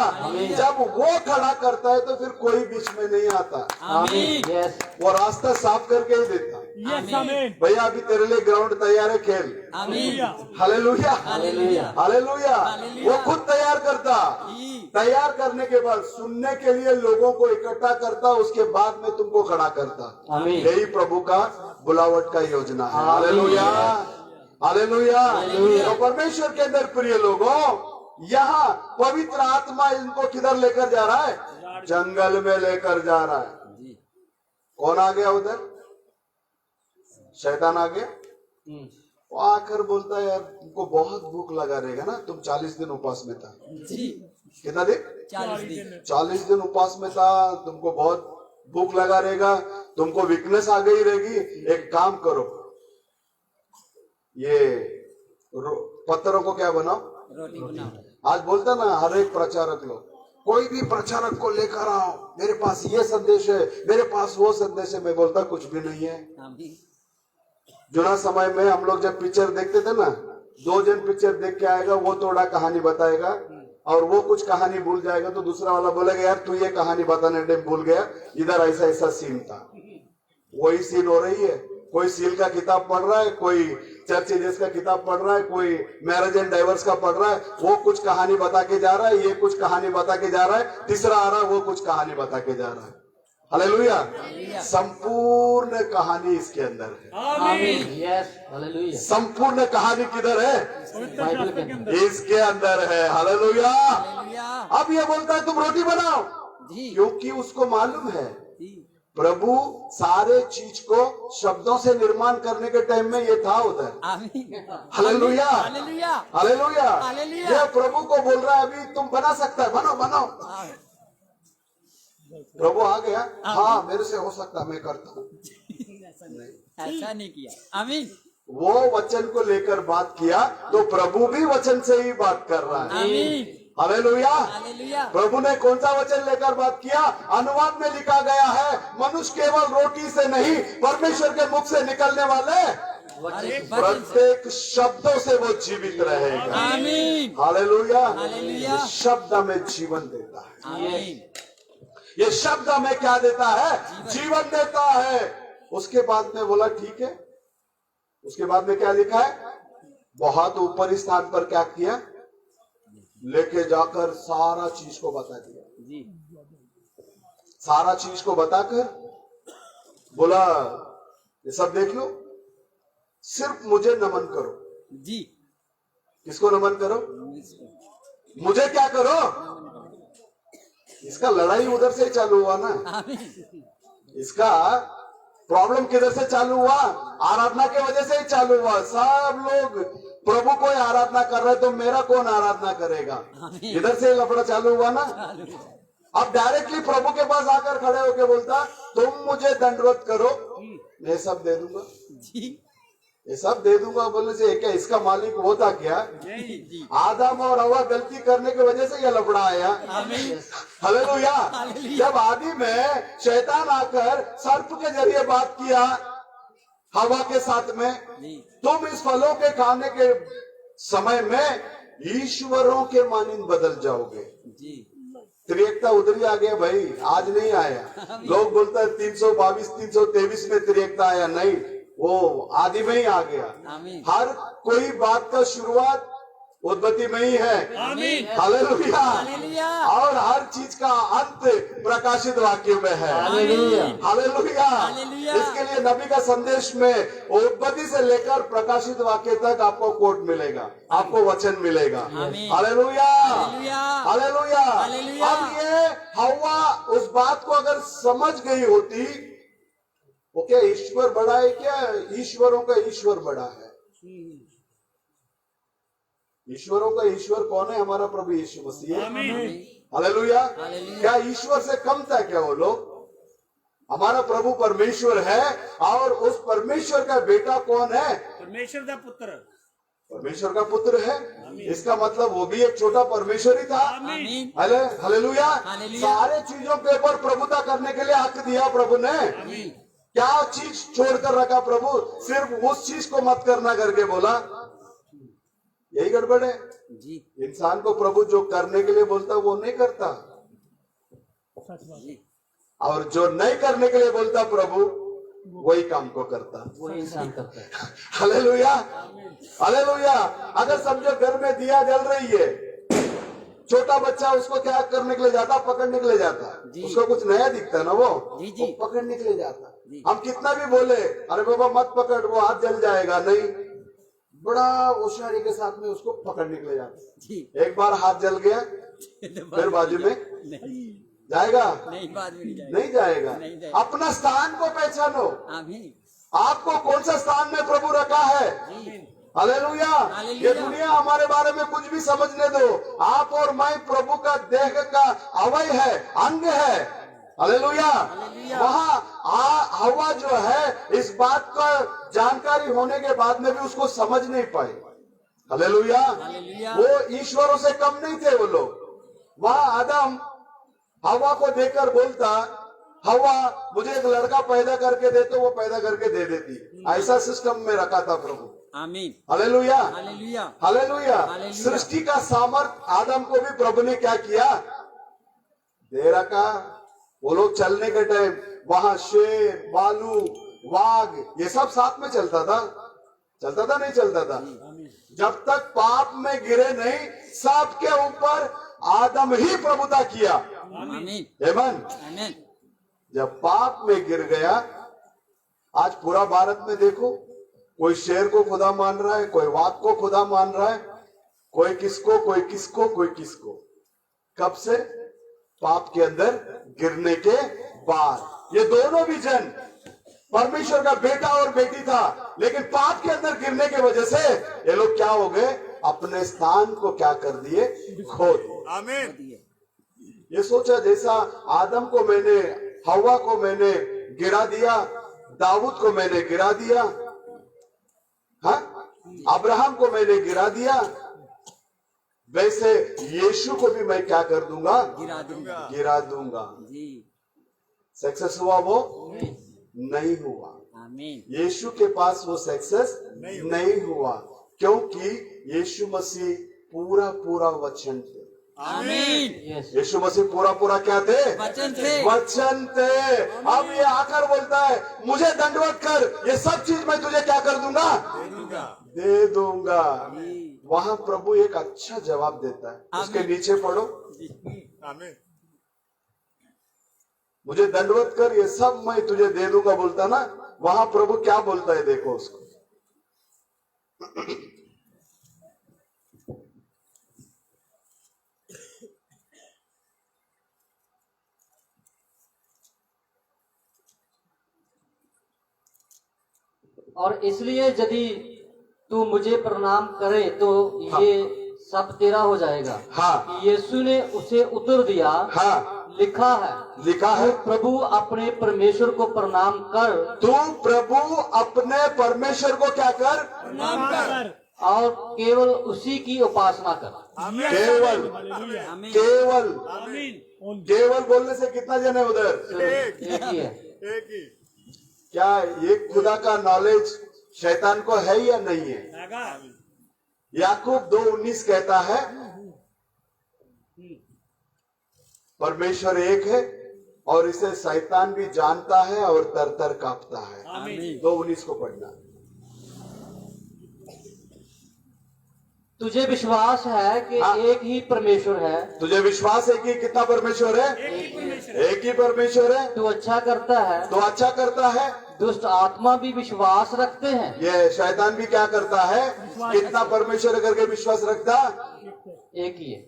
जब वो खड़ा करता है तो फिर कोई बीच में नहीं आता। आमीन। यस। वो रास्ता साफ करके ही देता। यस। आमीन। भैया अभी तेरे लिए ग्राउंड तैयार है, खेल। आमीन। Hallelujah, hallelujah. हालेलुया। वो खुद तैयार करता। तैयार करने के बाद सुनने के लिए लोगों को इकट्ठा करता, उसके बाद में तुमको खड़ा करता। आमीन। यही प्रभु का बुलावट का योजना है। Hallelujah, hallelujah. तो परमेश्वर के अंदर प्रिय लोगों, यहाँ पवित्र आत्मा इनको किधर लेकर जा रहा है? जंगल में लेकर जा रहा है। कौन आ गया उधर? शैतान आ गया। वो आकर बोलता है, यार तुमको बहुत भूख लगा रहेगा ना, तुम 40 दिन उपवास में था। जी। कितना दिन? 40 दिन। 40 दिन उपवास में था, तुमको बहुत भूख लगा रहेगा, तुमको वीकनेस आ गई रहेगी। एक काम करो, ये पत्थरों को क्या बनाओ? रोटी बनाओ। आज बोलता ना हर एक प्रचारक लोग, कोई भी प्रचारक को लेकर आओ, मेरे पास ये संदेश है, मेरे पास वो संदेश है। मैं बोलता कुछ भी नहीं है। आमीन। जुना समय में हम लोग जब पिक्चर देखते थे ना, 2 जन पिक्चर देख के आएगा, वो थोड़ा कहानी बताएगा और वो कुछ कहानी भूल जाएगा, तो दूसरा वाला बोलेगा, यार तू ये कहानी बताने टाइम भूल गया, इधर ऐसा ऐसा सीन था। वही सीन हो रही है। कोई सील का किताब पढ़ रहा है, कोई चर्च एजेस का किताब पढ़ रहा है, कोई मैरिज एंड डाइवर्स का पढ़ रहा है, वो कुछ कहानी बता के जा रहा है, ये कुछ कहानी बता के जा रहा है, तीसरा आ रहा है, वो कुछ कहानी बता के जा रहा है। हालेलुया। संपूर्ण कहानी इसके अंदर है। आमीन। यस। हालेलुया। संपूर्ण कहानी किधर है? बाइबल के अंदर। इसके अंदर है। हालेलुया। हालेलुया। अब ये बोलता है तुम रोटी बनाओ, जी। क्योंकि उसको मालूम है जी। प्रभु सारे चीज को शब्दों से निर्माण करने के टाइम में ये था उधर। आमीन। Hallelujah, hallelujah. हालेलुया। हालेलुया। ये प्रभु को बोल रहा है, अभी तुम बना सकता है, बनाओ बनाओ। प्रभु आ गया, हाँ मेरे से हो सकता है, मैं करता हूँ। ऐसा नहीं किया। आमीन। वो वचन को लेकर बात किया, तो प्रभु भी वचन से ही बात कर रहा है। आमीन। हालेलुया। हालेलुया। प्रभु ने कौन सा वचन लेकर बात किया? अनुवाद में लिखा गया है, मनुष्य केवल रोटी से नहीं, परमेश्वर के मुख से निकलने वाले प्रत्येक शब्दों से वो जीवित रहेगा। आमीन। हालेलुया। हालेलुया। ये शब्द हमें जीवन देता है। आमीन। ये शब्द हमें क्या देता है? जीवन देता है। उसके बाद में बोला ठीक है। उसके बाद में क्या लिखा है? बहुत ऊपरी स्थान पर क्या किया? लेके जाकर सारा चीज को बता दिया। जी। सारा चीज को बताकर बोला ये सब देख लो, सिर्फ मुझे नमन करो। जी। किसको नमन करो? मुझे क्या करो? इसका लड़ाई उधर से ही चालू हुआ ना। आमीन। इसका प्रॉब्लम किधर से चालू हुआ? आराधना के वजह से ही चालू हुआ। सब लोग प्रभु को आराधना कर रहे, तो मेरा कौन आराधना करेगा? इधर से लफड़ा चालू हुआ ना। अब डायरेक्टली प्रभु के पास आकर खड़े होके बोलता, तुम मुझे दंडवत करो, मैं सब दे दूंगा। जी। ये सब दे दूंगा बोलने से क्या इसका मालिक वो था क्या? जी। आदम और हवा गलती करने की वजह से यह लफड़ा आया। आमीन। हालेलुया। हालेलुया। जब आदि में शैतान आकर सर्प के जरिए बात किया हवा के साथ में, जी। तुम इस फलों के खाने के समय में ईश्वरों के मानिंद बदल जाओगे। जी। त्रिएकता उधर ही आ गया भाई, आज नहीं आया। लोग बोलते हैं 322 323 में त्रिएकता आया, नहीं, वो आदि में ही आ गया। आमीन। हर कोई बात का शुरुआत उत्पत्ति में ही है। आमीन। हालेलुया। हालेलुया। और हर चीज का अंत प्रकाशित वाक्य में है। हालेलुया। हालेलुया। हालेलुया। इसके लिए नबी का संदेश में उत्पत्ति से लेकर प्रकाशित वाक्य तक आपको कोट मिलेगा, आपको वचन मिलेगा। आमीन। हालेलुया। हालेलुया। हालेलुया। हालेलुया। अब ये हव्वा उस बात को अगर समझ गई होती, वो क्या ईश्वर बड़ा है क्या? ईश्वरों का ईश्वर बड़ा है। ईश्वरों का ईश्वर कौन है? हमारा प्रभु यीशु मसीह। हालेलुया। हालेलुया। क्या ईश्वर से कम था क्या वो लोग? हमारा प्रभु परमेश्वर है, और उस परमेश्वर का बेटा कौन है? परमेश्वर का पुत्र। परमेश्वर का पुत्र है। इसका मतलब वो भी एक छोटा परमेश्वर ही था। आमीन। हालेलुया। हालेलुया। सारे चीजों के ऊपर प्रभुता करने के लिए हक दिया प्रभु ने। क्या चीज छोड़कर रखा प्रभु? सिर्फ उस चीज को मत करना करके बोला। यही गड़बड़ है। जी। इंसान को प्रभु जो करने के लिए बोलता वो नहीं करता, और जो नहीं करने के लिए बोलता प्रभु वही काम को करता। वो इंसान करता है। हालेलुया। हालेलुया। अगर समझो घर में दिया जल रही है, छोटा बच्चा उसको क्या करने के लिए जाता? पकड़ने के लिए जाता। उसको कुछ नया दिखता ना, वो जी, जी। वो पकड़ने के लिए जाता। हम कितना भी बोले अरे बाबा मत पकड़, वो हाथ जल जाएगा, नहीं, बड़ा होशियारी के साथ में उसको पकड़ने के लिए जाता। जी। एक बार हाथ जल गया फिर बाजू में नहीं। जाएगा? नहीं, बाद में नहीं जाएगा। नहीं जाएगा। नहीं जाएगा। अपना स्थान को पहचानो। आमीन। आपको कौन सा स्थान में प्रभु रखा है? हालेलुया। हालेलुया। ये दुनिया हमारे बारे में कुछ भी समझने दो, आप और मैं प्रभु का देह का अवय है, अंग है। हालेलुया। वहाँ हवा जो है, इस बात का जानकारी होने के बाद में भी उसको समझ नहीं पाए। हालेलुया। हालेलुया। वो ईश्वरों से कम नहीं थे वो लोग। वहाँ आदम हवा को देखकर बोलता, हवा मुझे एक लड़का पैदा करके दे, तो वो पैदा करके दे देती। ऐसा सिस्टम में रखा था प्रभु। आमीन। हालेलुया। हालेलुया। हालेलुया। हालेलुया। सृष्टि का सामर्थ आदम को भी प्रभु ने क्या किया? दे रखा। वो लोग चलने के टाइम वहां शेर, भालू, वाघ ये सब साथ में चलता था। चलता था नहीं चलता था? जब तक पाप में गिरे नहीं, सबके ऊपर आदम ही प्रभुता किया। आमीन। आमीन। आमीन। जब पाप में गिर गया, आज पूरा भारत में देखो, कोई शेर को खुदा मान रहा है, कोई वाघ को खुदा मान रहा है, कोई किसको, कोई किसको, कोई किसको। कब से? पाप के अंदर गिरने के बाद। ये दोनों भी जन परमेश्वर का बेटा और बेटी था, लेकिन पाप के अंदर गिरने की वजह से ये लोग क्या हो गए? अपने स्थान को क्या कर दिए? खो दिए। आमीन। ये सोचा जैसा आदम को मैंने, हवा को मैंने गिरा दिया, दाऊद को मैंने गिरा दिया, हाँ, अब्राहम को मैंने गिरा दिया, वैसे यीशु को भी मैं क्या कर दूंगा? गिरा दूंगा गिरा दूंगा। जी। सक्सेस हुआ वो? नहीं हुआ। आमीन। यीशु के पास वो सक्सेस नहीं हुआ, क्योंकि यीशु मसीह पूरा पूरा वचन थे। आमीन। यस, यीशु मसीह पूरा पूरा क्या थे? वचन थे। वचन थे। अब ये आकर बोलता है मुझे दंडवत कर, ये सब चीज मैं तुझे क्या कर दूंगा? दे दूंगा। वहां प्रभु एक अच्छा जवाब देता है, उसके नीचे पढ़ो। आमीन। मुझे दंडवत कर, ये सब मैं तुझे दे दूंगा बोलता ना, वहां प्रभु क्या बोलता है देखो उसको। और इसलिए यदि तू मुझे प्रणाम करे तो ये सब तेरा हो जाएगा। हाँ यीशु ने उसे उत्तर दिया, हाँ लिखा है, लिखा है, तू प्रभु अपने परमेश्वर को प्रणाम कर तू प्रभु अपने परमेश्वर को क्या कर? प्रणाम कर। और केवल उसी की उपासना कर। केवल आमीन। केवल आमीन। केवल बोलने से कितना जन है उधर? एक ही है। एक ही। क्या ये खुदा का नॉलेज शैतान को है या नहीं है? याकूब 2:19 कहता है परमेश्वर एक है और इसे शैतान भी जानता है और तर कांपता है। आमीन। 2:19 को पढ़ना। तुझे विश्वास है कि हाँ। एक ही परमेश्वर है, तुझे विश्वास है कि कितना परमेश्वर है? एक ही परमेश्वर है। तू अच्छा करता है। तो अच्छा करता है। दुष्ट आत्मा भी विश्वास रखते हैं। ये शैतान भी क्या करता है? कितना परमेश्वर करके विश्वास रखता? एक ही है।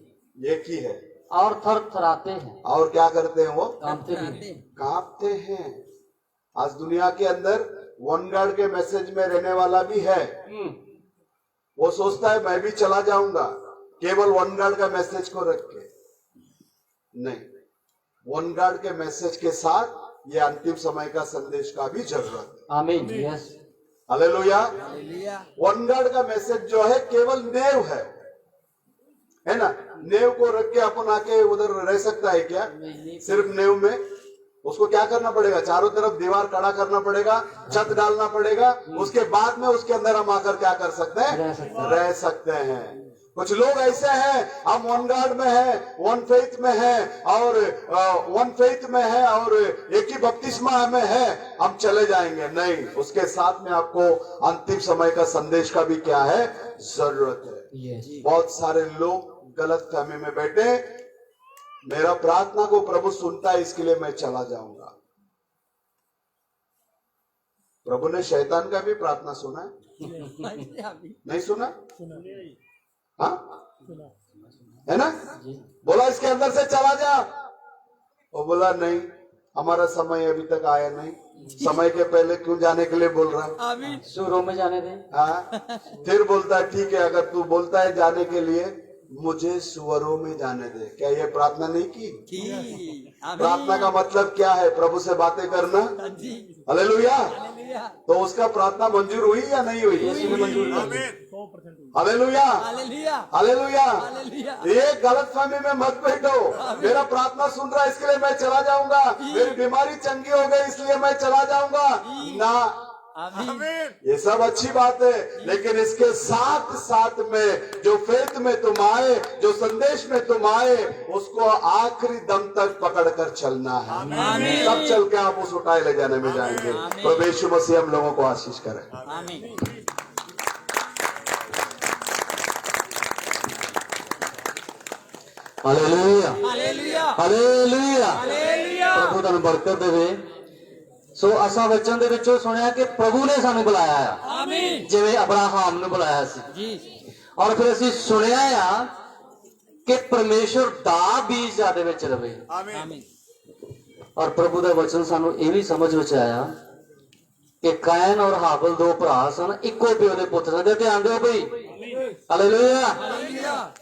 एक ही है। और थर थराते हैं, और क्या करते हैं वो? कांपते भी। कांपते हैं। आज दुनिया के अंदर वन गॉड के मैसेज में रहने वाला भी है। वो सोचता है मैं भी चला जाऊंगा, केवल वन गॉड का मैसेज को रख के। नहीं, वन गॉड के मैसेज के साथ ये अंतिम समय का संदेश का भी जरूरत है। आमीन। Yes, hallelujah. Hallelujah. One God का मैसेज जो है केवल नेव है ना? नेव को रख के अपन आके उधर रह सकता है क्या? सिर्फ नेव में उसको क्या करना पड़ेगा? चारों तरफ दीवार खड़ा करना पड़ेगा, छत डालना पड़ेगा, उसके बाद में उसके अंदर हम आकर क्या कर सकते हैं? रह सकते हैं। कुछ लोग ऐसे हैं, हम वन गॉड में है, वन फेथ में है और वन फेथ में है और एक ही बपतिस्मा में है, हम चले जाएंगे। नहीं, उसके साथ में आपको अंतिम समय का संदेश का भी क्या है? जरूरत है। यस। बहुत सारे लोग गलत फहमी में बैठे, मेरा प्रार्थना को प्रभु सुनता है इसके लिए मैं चला जाऊंगा। प्रभु ने शैतान का भी प्रार्थना सुना है? नहीं सुना? हाँ, है ना? बोला इसके अंदर से चला जा, वो बोला नहीं, हमारा समय अभी तक आया नहीं। समय के पहले क्यों जाने के लिए बोल रहा है? आमीन। सूरों में जाने दें। हाँ, फिर बोलता है ठीक है, अगर तू बोलता है जाने के लिए, मुझे सुअरों में जाने दे। क्या ये प्रार्थना नहीं की? प्रार्थना का मतलब क्या है? प्रभु से बातें करना। हालेलुया। तो उसका प्रार्थना मंजूर हुई या नहीं हुई? हालेलुया। हालेलुया। ये गलत फहमी में मत बैठो, मेरा प्रार्थना सुन रहा है इसके लिए मैं चला जाऊंगा, मेरी बीमारी चंगी हो गई इसलिए मैं चला जाऊंगा ना। ये सब अच्छी बात है, लेकिन इसके साथ साथ में जो फेथ में तुम आए, जो संदेश में तुम आए, उसको आखिरी दम तक पकड़ कर चलना है। तब चल के आप उस उठाए ले जाने में जाएंगे। प्रभु यीशु मसीह हम लोगों को आशीष करे। आमीन। हालेलुया। हालेलुया। हालेलुया। हालेलुया। प्रभु ਤੁਹਾਨੂੰ ਬਰਕਤ ਦੇਵੇ। ਸੋ ਅਸਾਂ ਵਚਨ ਦੇ ਵਿੱਚੋਂ ਸੁਣਿਆ ਕਿ ਪ੍ਰਭੂ ਨੇ ਸਾਨੂੰ ਬੁਲਾਇਆ ਆ, ਆਮੀਨ। ਜਿਵੇਂ ਅਬਰਾਹਾਮ ਨੂੰ ਬੁਲਾਇਆ ਸੀ। ਜੀ। ਔਰ ਫਿਰ ਅਸੀਂ ਸੁਣਿਆ ਆ ਕਿ ਪਰਮੇਸ਼ਰ ਦਾ ਬੀਜ ਸਾਡੇ ਵਿੱਚ ਰਵੇ। ਆਮੀਨ। ਔਰ ਪ੍ਰਭੂ ਦਾ ਵਚਨ ਸਾਨੂੰ ਇਹ ਵੀ ਸਮਝ ਵਿੱਚ ਆਇਆ ਕਿ ਕਾਇਨ ਔਰ ਹਾਬਲ ਦੋ ਭਰਾ ਸਨ, ਇੱਕੋ ਪਿਓ ਦੇ ਪੁੱਤ ਸਨ। ਧਿਆਨ ਦਿਓ ਭਈ। ਹਾਲੇਲੂਇਆ।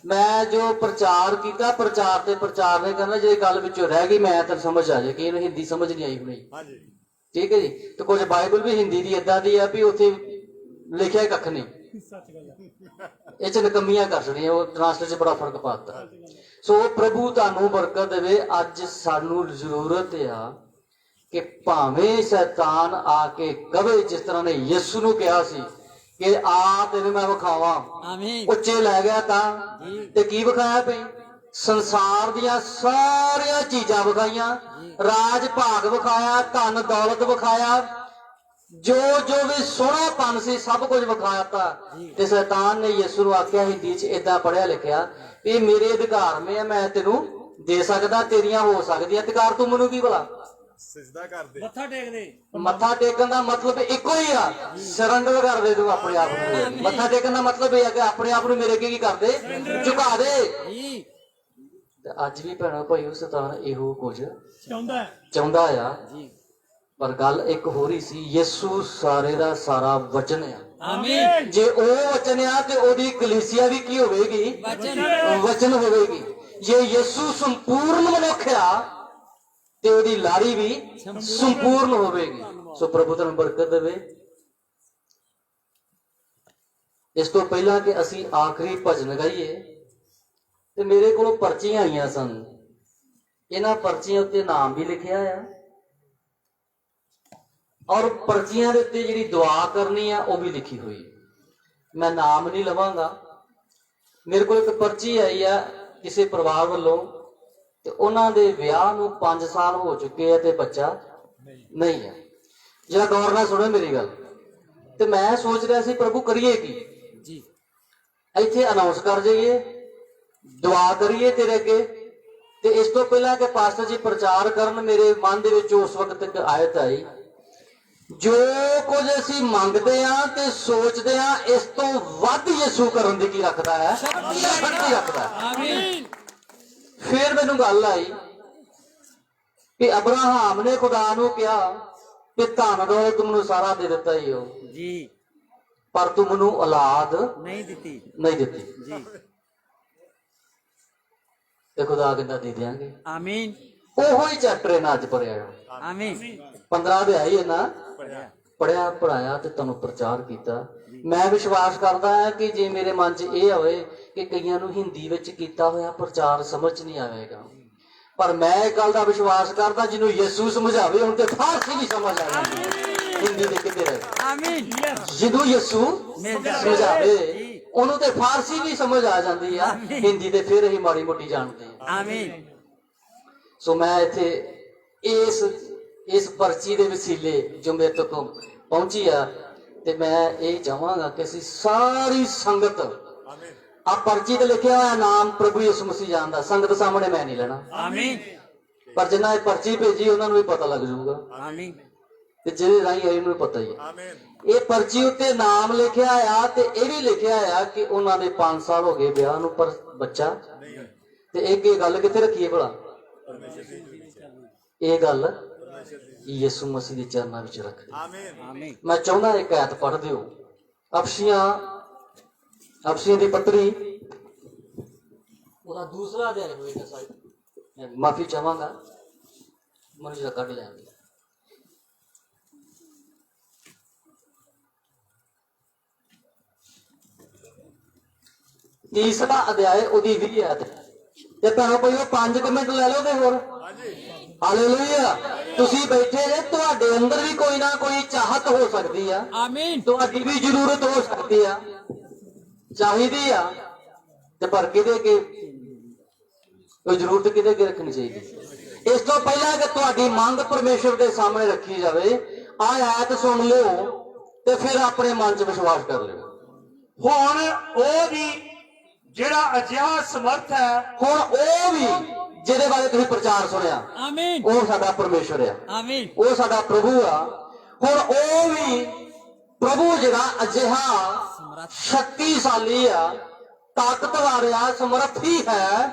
ਮੈਂ ਜੋ ਪ੍ਰਚਾਰ ਕੀਤਾ, ਪ੍ਰਚਾਰ ਤੇ ਪ੍ਰਚਾਰ ਨੇ ਕਰਨਾ, ਜੇ ਗੱਲ ਵਿੱਚੋਂ ਰਹਿ ਗਈ ਮੈਂ ਤਾਂ ਸਮਝ ਆ ਜਾਏ ਕਿ ਇਹਨੂੰ ਹਿੰਦੀ ਸਮਝ ਨਹੀਂ ਆਈ ਹੋਣੀ। ਠੀਕ ਹੈ ਜੀ। ਤੇ ਕੁਝ ਬਾਈਬਲ ਵੀ ਹਿੰਦੀ ਦੀ ਏਦਾਂ ਦੀ ਆ ਵੀ ਉੱਥੇ ਲਿਖਿਆ ਕੱਖ ਨਹੀਂ। ਇਹ ਚ ਨਕਮੀਆਂ ਕਰ ਛੜੀਆਂ, ਉਹ ਟ੍ਰਾਂਸਲੇਟ 'ਚ ਬੜਾ ਫਰਕ ਪਾਤਾ। ਸੋ ਪ੍ਰਭੂ ਤੁਹਾਨੂੰ ਬਰਕਤ ਦੇਵੇ। ਅੱਜ ਸਾਨੂੰ ਜ਼ਰੂਰਤ ਆ ਕਿ ਭਾਵੇਂ ਸ਼ੈਤਾਨ ਆ ਕੇ ਕਵੇ, ਜਿਸ ਤਰ੍ਹਾਂ ਨੇ ਯਿਸੂ ਨੂੰ ਕਿਹਾ ਸੀ ਕਿ ਆ ਤੈਨੂੰ ਮੈਂ ਵਿਖਾਵਾਂ, ਆਮੀਨ ਉੱਚੇ ਲੈ ਗਿਆ ਤਾਂ ਤੇ ਕੀ ਵਿਖਾਇਆ ਪਈ? ਸੰਸਾਰ ਦੀਆਂ ਸਾਰੀਆਂ ਚੀਜ਼ਾਂ ਵਿਖਾਈਆਂ, ਰਾਜ ਭਾਗ ਵਿਖਾਇਆ, ਧਨ ਦੌਲਤ ਵਿਖਾਇਆ, ਜੋ ਜੋ ਵੀ ਸੋਹਣਾਪਨ ਸੀ ਸਭ ਕੁਝ ਵਿਖਾਤਾ। ਤੇ ਸ਼ੈਤਾਨ ਨੇ ਯਿਸੂ ਨੂੰ ਆਖਿਆ ਹਿੰਦੀ 'ਚ ਏਦਾਂ ਪੜਿਆ ਲਿਖਿਆ, ਇਹ ਮੇਰੇ ਅਧਿਕਾਰ ਮੇ ਆ, ਮੈਂ ਤੈਨੂੰ ਦੇ ਸਕਦਾ, ਤੇਰੀਆਂ ਹੋ ਸਕਦੀਆਂ। ਅਧਿਕਾਰ ਤੂੰ ਮੈਨੂੰ ਕੀ ਭਲਾ? सिजदा कर दे। ਮੱਥਾ ਟੇਕ ਦੇ। ਮੱਥਾ ਟੇਕਣ ਦਾ ਮਤਲਬ ਇੱਕੋ ਹੀ ਆ, ਸਰੈਂਡਰ ਕਰ ਦੇ ਤੂੰ ਆਪਣੇ ਆਪ ਨੂੰ। ਮੱਥਾ ਟੇਕਣ ਦਾ ਮਤਲਬ ਇਹ ਆ ਕਿ ਆਪਣੇ ਆਪ ਨੂੰ ਮੇਰੇ ਕੀ ਕਰ ਦੇ, ਝੁਕਾ ਦੇ। ਜੀ ਤੇ ਅੱਜ ਵੀ ਭੈਣੋ ਭਾਈਓ ਸ਼ੈਤਾਨ ਇਹੋ ਕੁਝ ਚਾਹੁੰਦਾ ਚਾਹੁੰਦਾ ਆ। ਜੀ। ਪਰ ਗੱਲ ਇੱਕ ਹੋਰ ਹੀ ਸੀ, ਯਿਸੂ ਸਾਰੇ ਦਾ ਸਾਰਾ ਵਚਨ ਆ। ਆਮੀਨ ਜੇ ਉਹ ਵਚਨ ਆ ਤੇ ਉਹਦੀ ਕਲੀਸਿਆ ਵੀ ਕੀ ਹੋਵੇਗੀ? ਵਚਨ ਹੋਵੇਗੀ। ਜੇ ਯਿਸੂ ਸੰਪੂਰਨ ਮਨੁੱਖ ਆ ਤੇ ਉਹਦੀ ਲਾੜੀ ਵੀ ਸੰਪੂਰਨ ਹੋਵੇਗੀ। ਸੋ ਪ੍ਰਭੂ ਤੁਹਾਨੂੰ ਬਰਕਤ ਦੇਵੇ। ਇਸ ਤੋਂ ਪਹਿਲਾਂ ਕਿ ਅਸੀਂ ਆਖਰੀ ਭਜਨ ਗਾਈਏ ਤੇ ਮੇਰੇ ਕੋਲ ਪਰਚੀਆਂ ਆਈਆਂ ਸਨ। ਇਹਨਾਂ ਪਰਚੀਆਂ ਉੱਤੇ ਨਾਮ ਵੀ ਲਿਖਿਆ ਆ, ਔਰ ਪਰਚੀਆਂ ਦੇ ਉੱਤੇ ਜਿਹੜੀ ਦੁਆ ਕਰਨੀ ਆ ਉਹ ਵੀ ਲਿਖੀ ਹੋਈ। ਮੈਂ ਨਾਮ ਨਹੀਂ ਲਵਾਂਗਾ। ਮੇਰੇ ਕੋਲ ਇੱਕ ਪਰਚੀ ਆਈ ਆ ਕਿਸੇ ਪਰਿਵਾਰ ਵੱਲੋਂ, ਤੇ ਉਹਨਾਂ ਦੇ ਵਿਆਹ ਨੂੰ 5 ਸਾਲ ਹੋ ਚੁੱਕੇ ਆ ਤੇ ਬੱਚਾ ਨਹੀਂ ਹੈ। ਜਰਾ ਗੌਰ ਨਾਲ ਸੁਣੋ ਮੇਰੀ ਗੱਲ। ਤੇ ਮੈਂ ਸੋਚ ਰਿਹਾ ਸੀ ਪ੍ਰਭੂ ਕਰੀਏ ਕੀ? ਜੀ ਇੱਥੇ ਅਨਾਉਂਸ ਕਰ ਜਾਈਏ, ਦੁਆ ਕਰੀਏ ਤੇਰੇ ਅੱਗੇ। ਤੇ ਇਸ ਤੋਂ ਪਹਿਲਾਂ ਕਿ ਪਾਸਟਰ ਜੀ ਪ੍ਰਚਾਰ ਕਰਨ, ਮੇਰੇ ਮਨ ਦੇ ਵਿੱਚ ਉਸ ਵਕਤ ਇੱਕ ਆਇਤ ਆਈ, ਜੋ ਕੁਝ ਅਸੀਂ ਮੰਗਦੇ ਆ ਤੇ ਸੋਚਦੇ ਆ ਇਸ ਤੋਂ ਵੱਧ ਯਿਸੂ ਕਰਨ ਦੀ ਕੀ ਰੱਖਦਾ ਹੈ? ਸ਼ਕਤੀ ਰੱਖਦਾ ਹੈ। ਆਮੀਨ ਫਿਰ ਮੈਨੂੰ ਗੱਲ ਆਈ ਕਿ ਅਬਰਾਹਾਮ ਨੇ ਖੁਦਾ ਨੂੰ ਕਿਹਾ ਕਿ ਧਨ ਦੌਲਤ ਤੂੰ ਮੈਨੂੰ ਸਾਰਾ ਦੇ ਦਿੱਤਾ ਹੀ ਹੋ, ਜੀ ਪਰ ਤੂੰ ਮੈਨੂੰ ਔਲਾਦ ਨਹੀਂ ਦਿੱਤੀ ਨਹੀਂ ਦਿੱਤੀ। ਜੀ। ਤੇ ਖੁਦਾ ਕਹਿੰਦਾ ਦੇ ਦਿਆਂਗੇ। ਆਮੀਨ ਉਹੋ ਹੀ ਚੈਪਟਰ ਇਹਨਾਂ ਅੱਜ ਪੜਿਆ, ਆਮੀਨ 15 ਅਧਿਆਇ ਇਹਨਾਂ ਪੜਿਆ ਪੜਾਇਆ ਤੇ ਤੁਹਾਨੂੰ ਪ੍ਰਚਾਰ ਕੀਤਾ। ਮੈਂ ਵਿਸ਼ਵਾਸ ਕਰਦਾ ਹਾਂ ਕਿ ਜੇ ਮੇਰੇ ਮਨ 'ਚ ਇਹ ਹੋਵੇ ਕਿ ਕਈਆਂ ਨੂੰ ਹਿੰਦੀ ਵਿੱਚ ਕੀਤਾ ਹੋਇਆ ਪ੍ਰਚਾਰ ਸਮਝ ਨਹੀਂ ਆਵੇਗਾ, ਪਰ ਮੈਂ ਇਹ ਗੱਲ ਦਾ ਵਿਸ਼ਵਾਸ ਕਰਦਾ ਜਿਹਨੂੰ ਯਿਸੂ ਸਮਝਾਵੇ ਹੁਣ ਤੇ ਫਾਰਸੀ ਵੀ ਸਮਝ ਆ ਜਾਂਦੀ। ਹਿੰਦੀ ਦੇ ਕਿਤੇ ਰਹੇ, ਆਮੀਨ ਜਿਹਨੂੰ ਯਿਸੂ ਸਮਝਾਵੇ ਉਹਨੂੰ ਤੇ ਫਾਰਸੀ ਵੀ ਸਮਝ ਆ ਜਾਂਦੀ ਆ, ਹਿੰਦੀ ਤੇ ਫਿਰ ਅਸੀਂ ਮਾੜੀ ਮੋਟੀ ਜਾਣਦੇ ਆ। ਆਮੀਨ ਸੋ ਮੈਂ ਇੱਥੇ ਇਸ ਪਰਚੀ ਦੇ ਵਸੀਲੇ ਜੋ ਮੇਰੇ ਤੱਕ ਪਹੁੰਚੀ ਆ, ਤੇ ਮੈਂ ਇਹ ਚਾਹਾਂਗਾ ਕਿ ਅਸੀਂ ਸਾਰੀ ਸੰਗਤ, ਆ ਪਰਚੀ ਤੇ ਲਿਖਿਆ ਹੋਇਆ ਨਾਮ ਪ੍ਰਭੂ ਯਿਸੂ ਮਸੀਹ ਜਾਣਦਾ, ਸੰਗਤ ਸਾਹਮਣੇ ਮੈਂ ਨਹੀਂ ਲੈਣਾ, ਆਮੀਨ ਪਰ ਜਿੰਨਾ ਇਹ ਪਰਚੀ ਭੇਜੀ ਉਹਨਾਂ ਨੂੰ ਵੀ ਪਤਾ ਲੱਗ ਜਾਊਗਾ, ਆਮੀਨ ਤੇ ਜਿਹੜੇ ਰਾਹੀਂ ਆਏ ਉਹਨੂੰ ਪਤਾ ਹੀ ਹੈ। ਇਹ ਪਰਚੀ ਉੱਤੇ ਨਾਮ ਲਿਖਿਆ ਆ ਤੇ ਇਹ ਵੀ ਲਿਖਿਆ ਆ ਕਿ ਉਹਨਾਂ ਦੇ 5 ਸਾਲ ਹੋ ਗਏ ਵਿਆਹ ਨੂੰ ਪਰ ਬੱਚਾ। ਤੇ ਇੱਕ ਇਹ ਗੱਲ ਕਿੱਥੇ ਰੱਖੀਏ ਭਲਾ? ਇਹ ਗੱਲ ਯਿਸੂ ਮਸੀਹ ਦੇ ਚਰਨਾਂ ਵਿੱਚ ਰੱਖ ਦਿਓ। ਆਮੀਨ ਮੈਂ ਚਾਹੁੰਦਾ ਇੱਕ ਆਇਤ ਪੜ੍ਹ ਦਿਓ, ਅਫਸੀਆਂ ਦੀ ਪੱਤਰੀ ਉਹਦਾ ਦੂਸਰਾ ਅਧਿਆਇ ਹੋਏਗਾ। ਸਾਈਡ ਮਾਫੀ ਚਾਹਾਂਗਾ, ਮੈਨੂੰ ਜਰਾ ਕੱਢ ਲੈਣ ਦਿਓ। ਤੀਸਰਾ ਅਧਿਆਇ ਉਹਦੀ 20 ਆਇਤ ਤੇ ਭੈਣੋ ਭਾਈਓ 5 ਮਿੰਟ ਲੈ ਲਓ ਤੇ ਹੋਰ। ਹਾਲੇਲੂਇਆ। ਤੁਸੀਂ ਬੈਠੇ ਜੇ, ਤੁਹਾਡੇ ਅੰਦਰ ਵੀ ਕੋਈ ਨਾ ਕੋਈ ਚਾਹਤ ਹੋ ਸਕਦੀ ਆ, ਆਮੀਨ ਤੁਹਾਡੀ ਵੀ ਜ਼ਰੂਰਤ ਹੋ ਸਕਦੀ ਆ, ਚਾਹੀਦੀ ਆ, ਤੇ ਪਰ ਕਿਹਦੇ ਕੇ ਕੋਈ ਜ਼ਰੂਰਤ ਕਿਹਦੇ ਅੱਗੇ ਰੱਖਣੀ ਚਾਹੀਦੀ? ਇਸ ਤੋਂ ਪਹਿਲਾਂ ਕਿ ਤੁਹਾਡੀ ਮੰਗ ਪਰਮੇਸ਼ਰ ਦੇ ਸਾਹਮਣੇ ਰੱਖੀ ਜਾਵੇ, ਆਹ ਆਇਤ ਸੁਣ ਲਿਓ ਤੇ ਫਿਰ ਆਪਣੇ ਮਨ 'ਚ ਵਿਸ਼ਵਾਸ ਕਰ ਲਿਓ। ਹੁਣ ਉਹ ਵੀ ਜਿਹੜਾ ਅਜਿਹਾ ਸਮਰਥ ਹੈ, ਹੁਣ ਉਹ ਵੀ ਜਿਹਦੇ ਬਾਰੇ ਤੁਸੀਂ ਪ੍ਰਚਾਰ ਸੁਣਿਆ, ਆਮੀਨ ਉਹ ਸਾਡਾ ਪਰਮੇਸ਼ਰ ਆ, ਆਮੀਨ ਉਹ ਸਾਡਾ ਪ੍ਰਭੂ ਆ। ਹੁਣ ਉਹ ਵੀ ਪ੍ਰਭੂ ਜਿਹੜਾ ਅਜਿਹਾ ਸ਼ਕਤੀਸ਼ਾਲੀ ਆ, ਤਾਕਤਵਰ ਆ, ਸਮਰੱਥੀ ਹੈ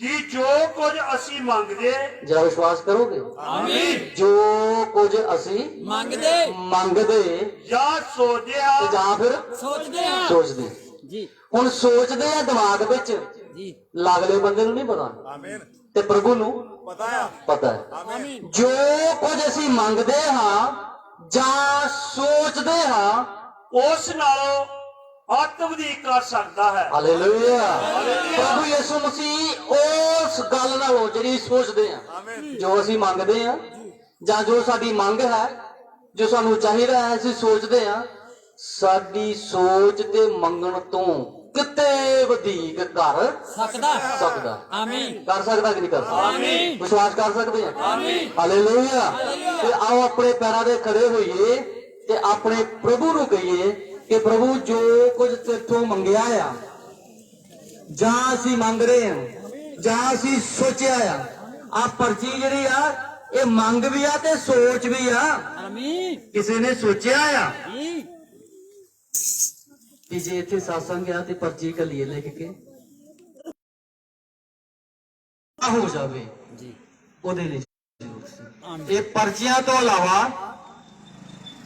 ਕਿ ਜੋ ਕੁਝ ਅਸੀਂ ਮੰਗਦੇ ਜਰਾ ਵਿਸ਼ਵਾਸ ਕਰੋਗੇ? ਆਮੀਨ ਜੋ ਕੁਝ ਅਸੀਂ ਮੰਗਦੇ ਜਾਂ ਸੋਚਦੇ ਹਾਂ ਤੇ ਜਾਂ ਫਿਰ ਸੋਚਦੇ ਹਾਂ ਸੋਚਦੇ। ਜੀ ਹੁਣ ਸੋਚਦੇ ਆ ਦਿਮਾਗ ਵਿੱਚ, ਜੀ ਲਾਗਲੇ ਬੰਦੇ ਨੂੰ ਨਹੀਂ ਪਤਾ, ਤੇ ਪ੍ਰਭੂ ਨੂੰ ਪਤਾ ਹੈ। ਆਮੀਨ ਜੋ ਕੁਝ ਅਸੀਂ ਮੰਗਦੇ ਹਾਂ ਜਾਂ ਸੋਚਦੇ ਹਾਂ, ਉਸ ਨਾਲੋਂ ਆਤਮਦੀ ਕਰ ਸਕਦਾ ਹੈ। ਹਾਲੇਲੂਇਆ। ਪ੍ਰਭੂ ਯਿਸੂ ਮਸੀਹ ਉਸ ਗੱਲ ਨਾਲੋਂ ਜਿਹੜੀ ਸੋਚਦੇ ਆ, ਜੋ ਅਸੀਂ ਮੰਗਦੇ ਆ, ਜਾਂ ਜੋ ਸਾਡੀ ਮੰਗ ਹੈ, ਜੋ ਸਾਨੂੰ ਚਾਹੀਦਾ ਹੈ, ਅਸੀਂ ਸੋਚਦੇ ਆ, ਸਾਡੀ ਸੋਚ ਤੇ ਮੰਗਣ ਤੋਂ ਕਿਤੇ ਵਧੇਕ ਕਰ ਸਕਦਾ। ਆਮੀਨ। ਕਰ ਸਕਦਾ ਕਿ ਨਹੀਂ ਕਰ ਸਕਦਾ? ਆਮੀਨ। ਵਿਸ਼ਵਾਸ ਕਰ ਸਕਦੇ ਆ? ਆਮੀਨ। ਹਾਲੇਲੂਇਆ। ਤੇ ਆਓ ਆਪਣੇ ਪੈਰਾਂ ਦੇ ਖੜੇ ਹੋਈਏ ਤੇ ਆਪਣੇ ਪ੍ਰਭੂ ਨੂੰ ਕਹੀਏ ਕਿ ਪ੍ਰਭੂ ਜੋ ਕੁਝ ਤੇਥੋਂ ਮੰਗਿਆ ਆ, ਜਾਂ ਅਸੀਂ ਮੰਗ ਰਹੇ ਆ, ਜਾਂ ਅਸੀਂ ਸੋਚਿਆ ਆ ਪਰਚੀ ਜਿਹੜੀ ਆ, ਇਹ ਮੰਗ ਵੀ ਆ ਤੇ ਸੋਚ ਵੀ ਆ। ਆਮੀਨ। ਕਿਸੇ ਨੇ ਸੋਚਿਆ ਆ ਜੀ। ਕਿ ਜੇ ਇੱਥੇ ਸਾਸੰਗ ਆ ਤੇ ਪਰਚੀ ਘੱਲੀਏ ਲਿਖ ਕੇ ਹੋ ਜਾਵੇ ਜੀ। ਉਹਦੇ ਲਈ ਜ਼ਰੂਰਤ ਸੀ। ਆਮੀਨ। ਇਹ ਪਰਚੀਆਂ ਤੋਂ ਇਲਾਵਾ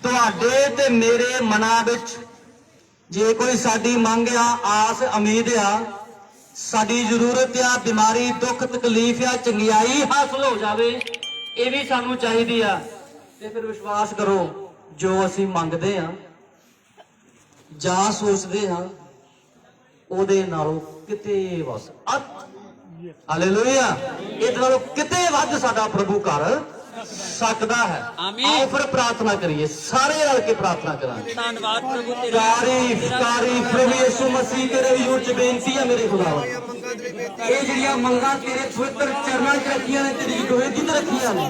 ਤੁਹਾਡੇ ਤੇ ਮੇਰੇ ਮਨਾਂ ਵਿੱਚ ਜੇ ਕੋਈ ਸਾਡੀ ਮੰਗ ਆ, ਆਸ, ਉਮੀਦ ਆ, ਸਾਡੀ ਜ਼ਰੂਰਤ ਆ, ਬਿਮਾਰੀ, ਦੁੱਖ, ਤਕਲੀਫ ਆ, ਚੰਗਿਆਈ ਹਾਸਲ ਹੋ ਜਾਵੇ, ਇਹ ਵੀ ਸਾਨੂੰ ਚਾਹੀਦੀ ਆ। ਤੇ ਫਿਰ ਵਿਸ਼ਵਾਸ ਕਰੋ, ਜੋ ਅਸੀਂ ਮੰਗਦੇ ਆ ਜਾਂ ਸੋਚਦੇ ਹਾਂ, ਉਹਦੇ ਨਾਲੋਂ ਕਿਤੇ ਵੱਧ, ਹਾਲੇਲੂਇਆ, ਇਹਦੇ ਨਾਲੋਂ ਕਿਤੇ ਵੱਧ ਸਾਡਾ ਪ੍ਰਭੂ ਕਰ ਸਕਦਾ ਹੈ। ਆਮੀਨ। ਆਓ ਫਿਰ ਪ੍ਰਾਰਥਨਾ ਕਰੀਏ, ਸਾਰੇ ਰਲ ਕੇ ਪ੍ਰਾਰਥਨਾ ਕਰਾਂਗੇ। ਧੰਨਵਾਦ ਪ੍ਰਭੂ ਤੇਰਾ। ਤਾਰੀਫ ਪ੍ਰਭੂ ਯਿਸੂ ਮਸੀਹ ਤੇਰੇ ਹਜ਼ੂਰ ਚ ਬੇਨਤੀ ਹੈ ਮੇਰੇ ਖੁਦਾਵਾ, ਇਹ ਜਿਹੜੀਆਂ ਮੰਗਾਂ ਤੇਰੇ ਪਵਿੱਤਰ ਚਰਨਾਂ 'ਚ ਰੱਖੀਆਂ ਨੇ, ਤੇਰੀ ਗੋਦੀ 'ਚ ਰੱਖੀਆਂ ਨੇ,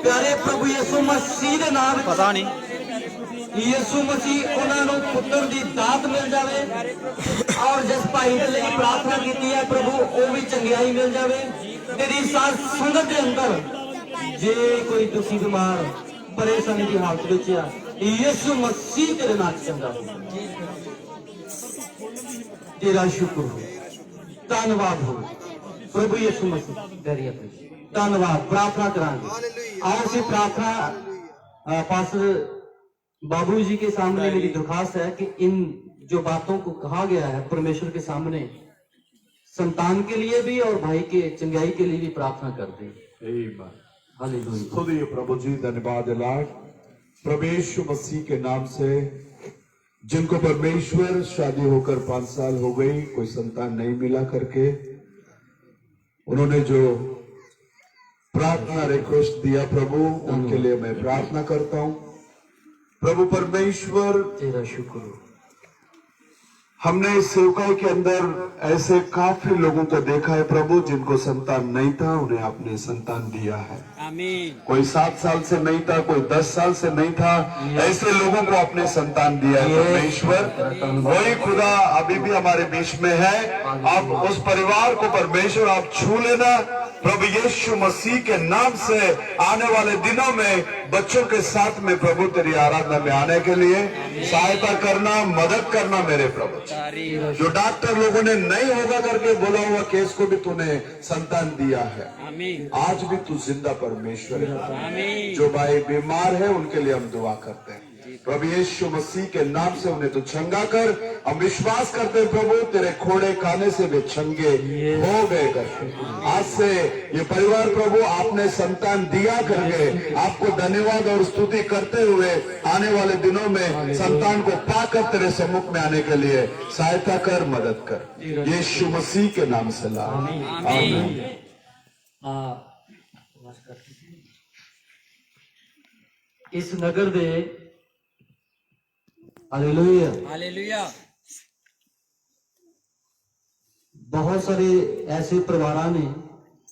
ਪਿਆਰੇ ਪ੍ਰਭੂ ਯਿਸੂ ਮਸੀਹ ਦੇ ਨਾਮ ਵਿੱਚ ਪਤਾ ਨਹੀਂ ਯਿਸੂ ਮਸੀਹ ਉਹਨਾਂ ਨੂੰ ਪੁੱਤਰ ਦੀ ਦਾਤ ਮਿਲ ਜਾਵੇ, ਔਰ ਜਿਸ ਭਾਈ ਦੇ ਲਈ ਪ੍ਰਾਰਥਨਾ ਕੀਤੀ ਹੈ ਪ੍ਰਭੂ, ਉਹ ਵੀ ਚੰਗਿਆਈ ਮਿਲ ਜਾਵੇ। ਤੇਰੀ ਸਾਥ ਸੰਗਤ ਦੇ ਅੰਦਰ ਜੇ ਕੋਈ ਦੁਖੀ ਬਿਮਾਰ ਪਰੇਸ਼ਾਨੀ ਦੀ ਹਾਲਤ ਵਿੱਚ ਆ, ਯਿਸੂ ਮਸੀਹ ਤੇਰੇ ਨਾਲ ਚੰਗਾ ਹੋ। ਤੇਰਾ ਸ਼ੁਕਰ ਹੋ, ਧੰਨਵਾਦ ਹੋ ਪ੍ਰਭੂ ਯਿਸੂ ਮਸੀਹ, ਤੇਰੀ ਆਪਣੀ ਧੰਨਵਾਦ। ਪ੍ਰਾर्थना करांगे। आज से प्रार्थना पास्टर बाबू जी के सामने मेरी दरखास्त है कि इन जो बातों को कहा गया है परमेश्वर के सामने, संतान के लिए भी और भाई के चंगाई के लिए भी प्रार्थना कर दे। Amen. हालेलुया। स्तुति प्रभु जी, धन्यवाद लाड प्रभु यीशु मसीह के नाम से, जिनको परमेश्वर शादी होकर 5 साल हो गई, कोई संतान नहीं मिला करके, उन्होंने जो प्रार्थना रिक्वेस्ट दिया प्रभु, उनके लिए मैं प्रार्थना करता हूं। प्रभु परमेश्वर, तेरा शुक्र हो। हमने इस सेवकाई के अंदर ऐसे काफी लोगों को देखा है प्रभु, जिनको संतान नहीं था, उन्हें आपने संतान दिया है। आमीन। कोई 7 साल से नहीं था, कोई 10 साल से नहीं था, ऐसे लोगों को आपने संतान दिया है परमेश्वर। वही खुदा अभी भी हमारे बीच में है। अब उस परिवार को परमेश्वर आप छू लेना प्रभु यीशु मसीह के नाम से। आने वाले दिनों में बच्चों के साथ में प्रभु तेरी आराधना में आने के लिए सहायता करना, मदद करना मेरे प्रभु। जो डॉक्टर लोगों ने नहीं होगा करके बोला हुआ केस को भी तूने संतान दिया है। आमीन। आज भी तू जिंदा परमेश्वर है। आमीन। जो भाई बीमार है उनके लिए हम दुआ करते हैं प्रभु यीशु मसीह के नाम से, उन्हें तो चंगा कर। हम विश्वास करते हैं प्रभु, तेरे खोड़े खाने से वे चंगे हो गए करके। आज से ये परिवार प्रभु आपने संतान दिया करके आपको धन्यवाद और स्तुति करते हुए आने वाले दिनों में संतान को पाकर तेरे सम्मुख में आने के लिए सहायता कर, मदद कर, यीशु मसीह के नाम से ला। आमीन। इस नगर दे हालेलुया हालेलुया। बहुत सारे ऐसे परिवारां ने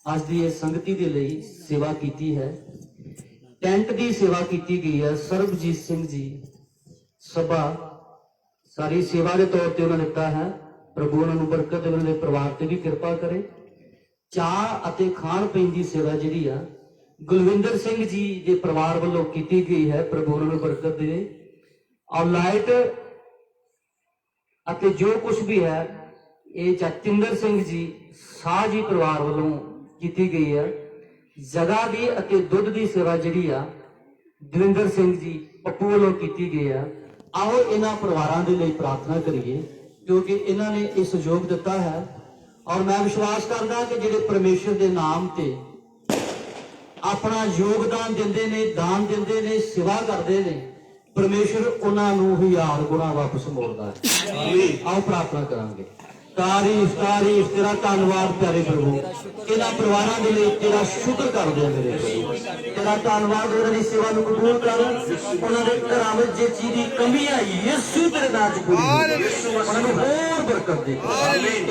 आज दी इस संगति दे लई सेवा कीती है। टेंट दी सेवा कीती गई है। ਸਰਬਜੀਤ ਸਿੰਘ जी सभा सारी सेवा के तौर पर उन्होंने दिता है। प्रभु उन्होंने बरकत दे, उन्होंने परिवार ते भी कृपा करे। चाह अते खाण पीण दी सेवा जिहड़ी आ गुलविंदर सिंह जी के परिवार वालों कीती गई है। प्रभु उन्होंने बरकत दे। और लाइट अते जो कुछ भी है ये जतिंदर सिंह जी शाह जी परिवार वालों की गई है। जगह दी अते दुध दी सेवा जिहड़ी आ दविंदर सिंह जी पप्पू वालों की गई है। आओ इन्हां परिवारां दे लई प्रार्थना करिए, क्योंकि इन्हां ने ये सहयोग दिता है। और मैं विश्वास करदा कि जिहड़े परमेश्वर दे नाम ते अपना योगदान दिंदे ने, दान दिंदे ने, सेवा करदे ने, ਪਰਮੇਸ਼ਰ ਉਹਨਾਂ ਨੂੰ ਹਜ਼ਾਰ ਗੁਣਾ ਵਾਪਸ ਮੋੜਦਾ ਹੈ। ਆਓ ਪ੍ਰਾਰਥਨਾ ਕਰਾਂਗੇ। ਤਾਰੀਫ ਤਾਰੀਫ ਤੇਰਾ ਧੰਨਵਾਦ ਪਿਆਰੇ ਪ੍ਰਭੂ, ਇਹਨਾਂ ਪਰਿਵਾਰਾਂ ਦੇ ਲਈ ਤੇਰਾ ਸ਼ੁਕਰ ਕਰਦੇ ਹਾਂ ਮੇਰੇ ਪ੍ਰਭੂ। ਤੇਰਾ ਧੰਨਵਾਦ, ਉਹਨਾਂ ਦੀ ਸੇਵਾ ਨੂੰ ਕਬੂਲ ਕਰ। ਉਹਨਾਂ ਦੇ ਘਰਾਂ ਵਿੱਚ ਜੇ ਚੀਜ਼ ਦੀ ਕਮੀ ਆਈ ਯਿਸੂ ਤੇਰੇ ਨਾਮ ਚ ਪੂਰੀ ਹੋ। ਉਹਨਾਂ ਨੂੰ ਹੋਰ ਬਰਕਤ ਦੇ।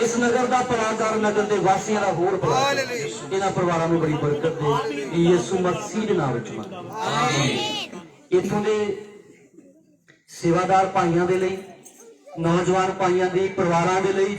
ਇਸ ਨਗਰ ਦਾ ਭਲਾ ਕਰ, ਨਗਰ ਦੇ ਵਾਸੀਆਂ ਦਾ ਹੋਰ ਭਲਾ ਕਰ। ਇਹਨਾਂ ਪਰਿਵਾਰਾਂ ਨੂੰ ਬੜੀ ਬਰਕਤ ਦੇ, ਯਿਸੂ ਮਸੀਹ ਦੇ ਨਾਮ ਵਿੱਚ ਮੰਗਦੇ। ਇੱਥੋਂ ਦੇ ਸੇਵਾਦਾਰ ਭਾਈਆਂ ਦੇ ਲਈ, ਨੌਜਵਾਨ ਭਾਈਆਂ ਦੇ ਪਰਿਵਾਰਾਂ ਦੇ ਲਈ